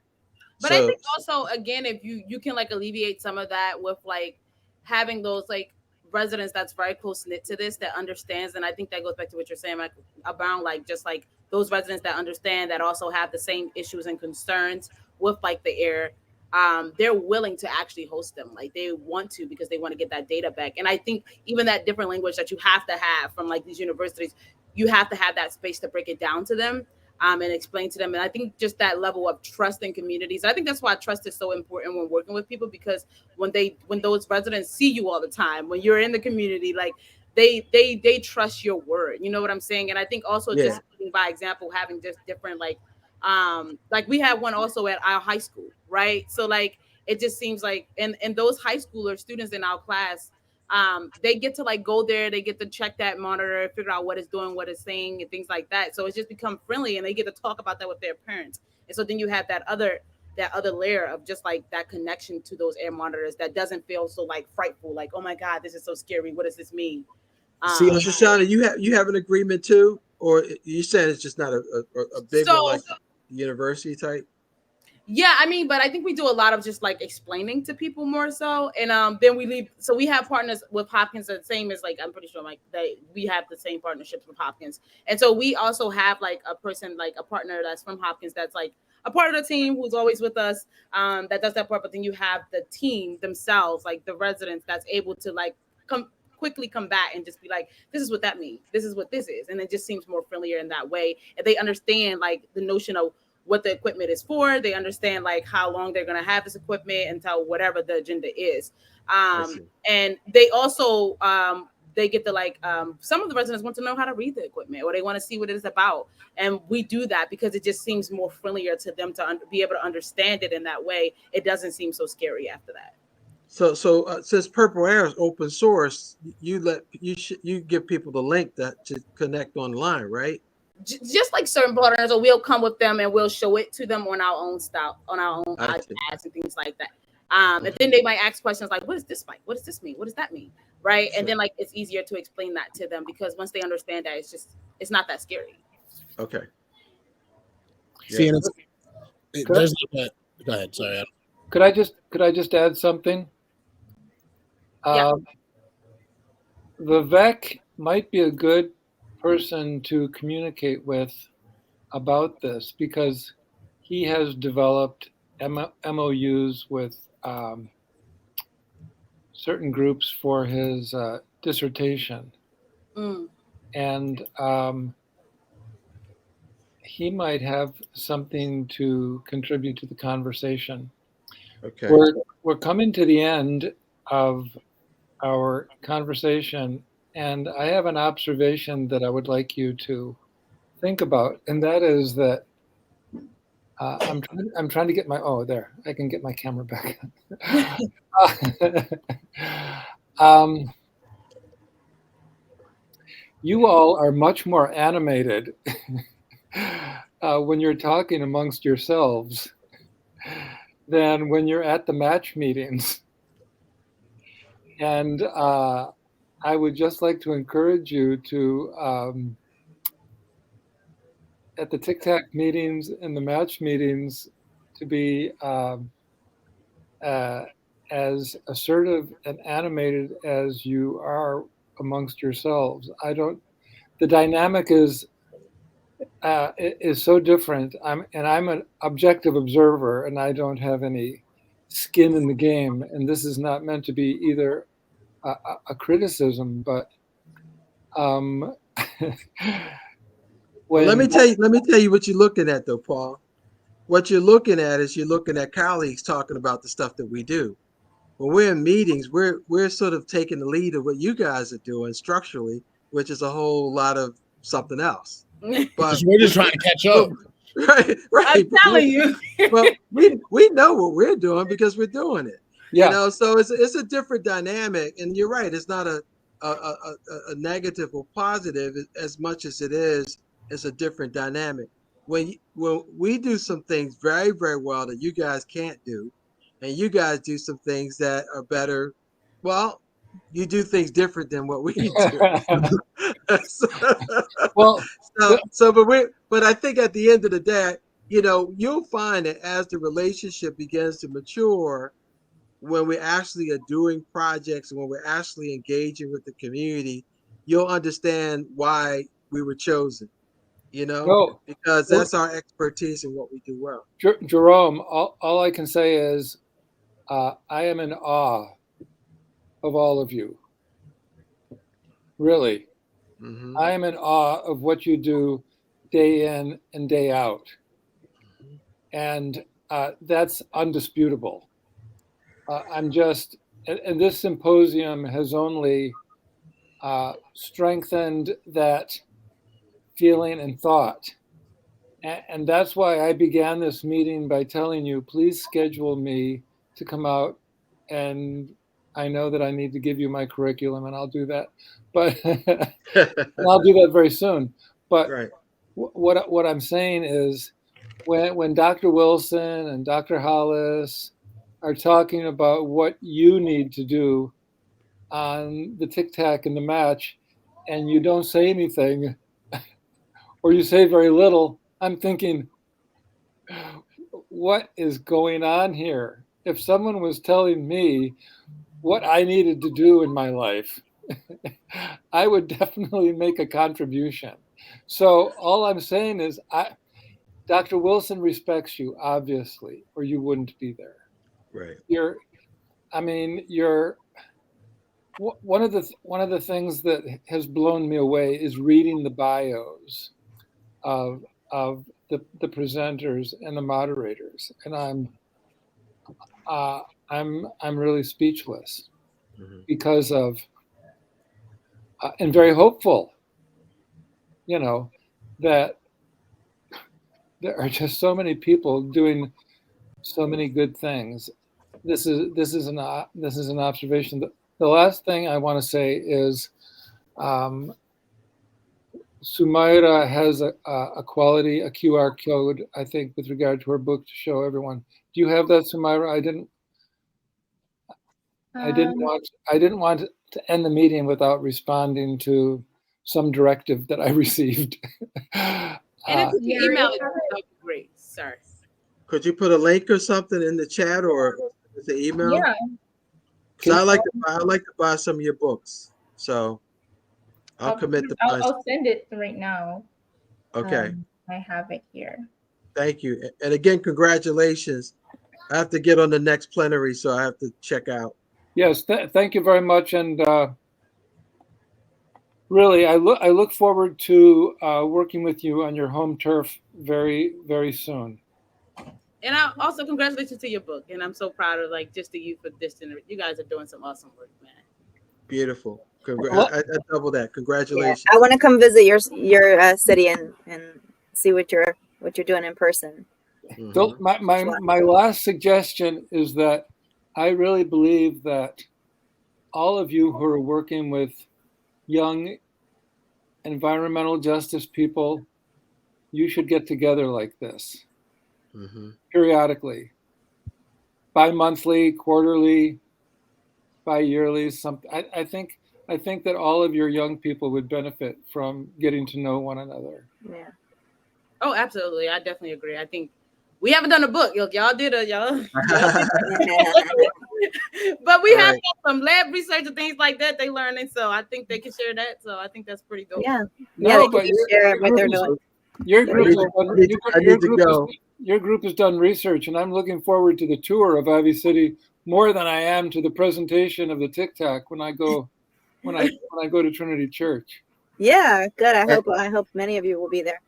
But I think also, again, if you can like alleviate some of that with like having those like residents that's very close knit to this that understands, and I think that goes back to what you're saying like, about like just like those residents that understand that also have the same issues and concerns with like the air. They're willing to actually host them. Like they want to because they want to get that data back. And I think even that different language that you have to have from like these universities, you have to have that space to break it down to them and explain to them. And I think just that level of trust in communities. I think that's why trust is so important when working with people, because when those residents see you all the time, when you're in the community, like they trust your word. You know what I'm saying? And I think also just by example, having just different like we have one also at our high school, right? So like it just seems like and those high schooler students in our class, they get to like go there, they get to check that monitor, figure out what it's doing, what it's saying, and things like that. So it's just become friendly, and they get to talk about that with their parents. And so then you have that other layer of just like that connection to those air monitors that doesn't feel so like frightful, like, oh my God, this is so scary. What does this mean? See, Shoshana, you have an agreement too, or you said it's just not a big one like university type? Yeah, I mean, but I think we do a lot of just like explaining to people more so, and then we leave. So we have partners with Hopkins, the same as like I'm pretty sure like we have the same partnerships with Hopkins, and so we also have like a person, like a partner that's from Hopkins that's like a part of the team who's always with us, that does that part. But then you have the team themselves, like the residents, that's able to like quickly come back and just be like, this is what that means, this is what this is, and it just seems more friendlier in that way. And they understand like the notion of what the equipment is for. They understand like how long they're going to have this equipment until whatever the agenda is. And they also they get to like some of the residents want to know how to read the equipment, or they want to see what it is about, and we do that because it just seems more friendlier to them to be able to understand it in that way. It doesn't seem so scary after that. So since Purple Air is open source, you give people the link to connect online, right? Just like certain partners, or we'll come with them and we'll show it to them on our own style, on our own iPads and things like that. And then they might ask questions like, what is this like? What does this mean? What does that mean? Right. Sure. And then like it's easier to explain that to them, because once they understand that, it's not that scary. Okay. See, there's go ahead. Sorry, Adam. Could I just add something? Vivek might be a good person to communicate with about this, because he has developed MOUs with certain groups for his dissertation. And he might have something to contribute to the conversation. Okay. We're coming to the end of our conversation, and I have an observation that I would like you to think about, and that is that I'm trying to get my, oh, there, I can get my camera back. You all are much more animated when you're talking amongst yourselves than when you're at the match meetings. And I would just like to encourage you to, at the Tic Tac meetings and the match meetings, to be as assertive and animated as you are amongst yourselves. The dynamic is so different. I'm an objective observer, and I don't have any skin in the game. And this is not meant to be either a criticism, but let me tell you what you're looking at, though, Paul. What you're looking at is you're looking at colleagues talking about the stuff that we do. When we're in meetings, we're sort of taking the lead of what you guys are doing structurally, which is a whole lot of something else. But we're just trying to catch up. Right. I'm telling you. Well, we know what we're doing because we're doing it. Yeah. You know, so it's a different dynamic, and you're right. It's not a negative or positive as much as it is. It's a different dynamic. When we do some things very, very well that you guys can't do, and you guys do some things that are better. Well, you do things different than what we do. But I think at the end of the day, you know, you'll find that as the relationship begins to mature, when we actually are doing projects and when we're actually engaging with the community, you'll understand why we were chosen. You know, because that's our expertise in what we do well. Jerome, all I can say is I am in awe of all of you. Really. Mm-hmm. I am in awe of what you do day in and day out. Mm-hmm. And that's undisputable. And this symposium has only strengthened that feeling and thought. And that's why I began this meeting by telling you, please schedule me to come out. And I know that I need to give you my curriculum, and I'll do that. But I'll do that very soon. But right. What I'm saying is when Dr. Wilson and Dr. Hollis are talking about what you need to do on the Tic Tac and the match, and you don't say anything, or you say very little, I'm thinking, what is going on here? If someone was telling me what I needed to do in my life, I would definitely make a contribution. So all I'm saying is, Dr. Wilson respects you, obviously, or you wouldn't be there. Right. One of the things that has blown me away is reading the bios of the presenters and the moderators, and I'm really speechless because of and very hopeful, you know, that there are just so many people doing so many good things. This is an observation. The last thing I want to say is Sumaira has a QR code, I think, with regard to her book to show everyone. Do you have that, Sumaira? I didn't want to end the meeting without responding to some directive that I received. And if you email it, that would be great. Sorry. Could you put a link or something in the chat or the email? Yeah. So I like to buy some of your books. So I'll commit to buy. I'll send it right now. Okay. I have it here. Thank you. And again, congratulations. I have to get on the next plenary, so I have to check out. Yes, thank you very much. And really, I look forward to working with you on your home turf very, very soon. And I also congratulations to your book. And I'm so proud of like just the youth of this generation. You guys are doing some awesome work, man. Beautiful. I double that. Congratulations. Yeah, I want to come visit your city and see what you're doing in person. So my last suggestion is that I really believe that all of you who are working with young environmental justice people, you should get together like this periodically, bi-monthly, quarterly, bi-yearly. Something. I think that all of your young people would benefit from getting to know one another. Yeah. Oh, absolutely. I definitely agree. I think we haven't done a book. Y'all did y'all. But we have some lab research and things like that they learning. So I think they can share that. So I think that's pretty dope. Yeah. No, but share what they're doing. Your group has done research, and I'm looking forward to the tour of Ivy City more than I am to the presentation of the Tic Tac when I go to Trinity Church. Yeah, good. I hope many of you will be there.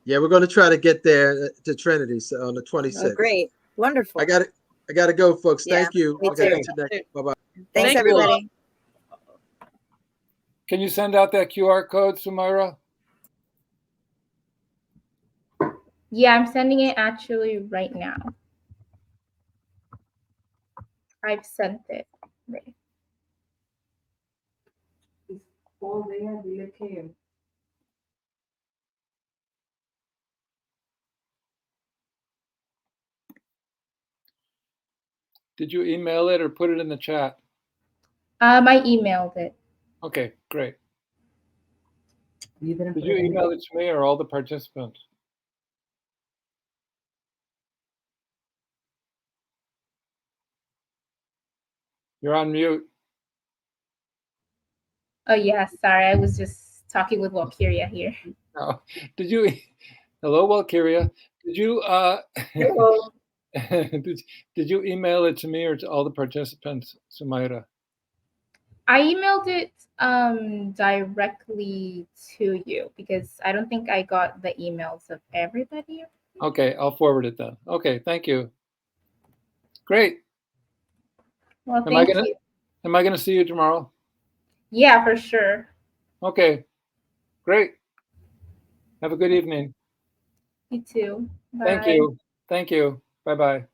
Yeah, we're going to try to get there to Trinity on the 26th. Oh, great. Wonderful. I got to go, folks. Yeah, Thank you. me too. Bye-bye. Thanks, everybody. Can you send out that QR code, Sumaira? Yeah, I'm sending it actually right now. I've sent it. Right. It's all there, dile que Did you email it or put it in the chat? I emailed it. Okay, great. you didn't Did put you it in. email it to me or all the participants? You're on mute. Oh yeah, sorry. I was just talking with Walkiria here. Oh, did you? Hello, Walkiria. Did you? Hello. Did you email it to me or to all the participants, Sumaira? I emailed it directly to you because I don't think I got the emails of everybody. Okay, I'll forward it then. Okay, thank you. Great. Well, thank you. Am I gonna see you tomorrow? Yeah, for sure. Okay, great. Have a good evening. You too. Bye. Thank you. Thank you. Bye-bye.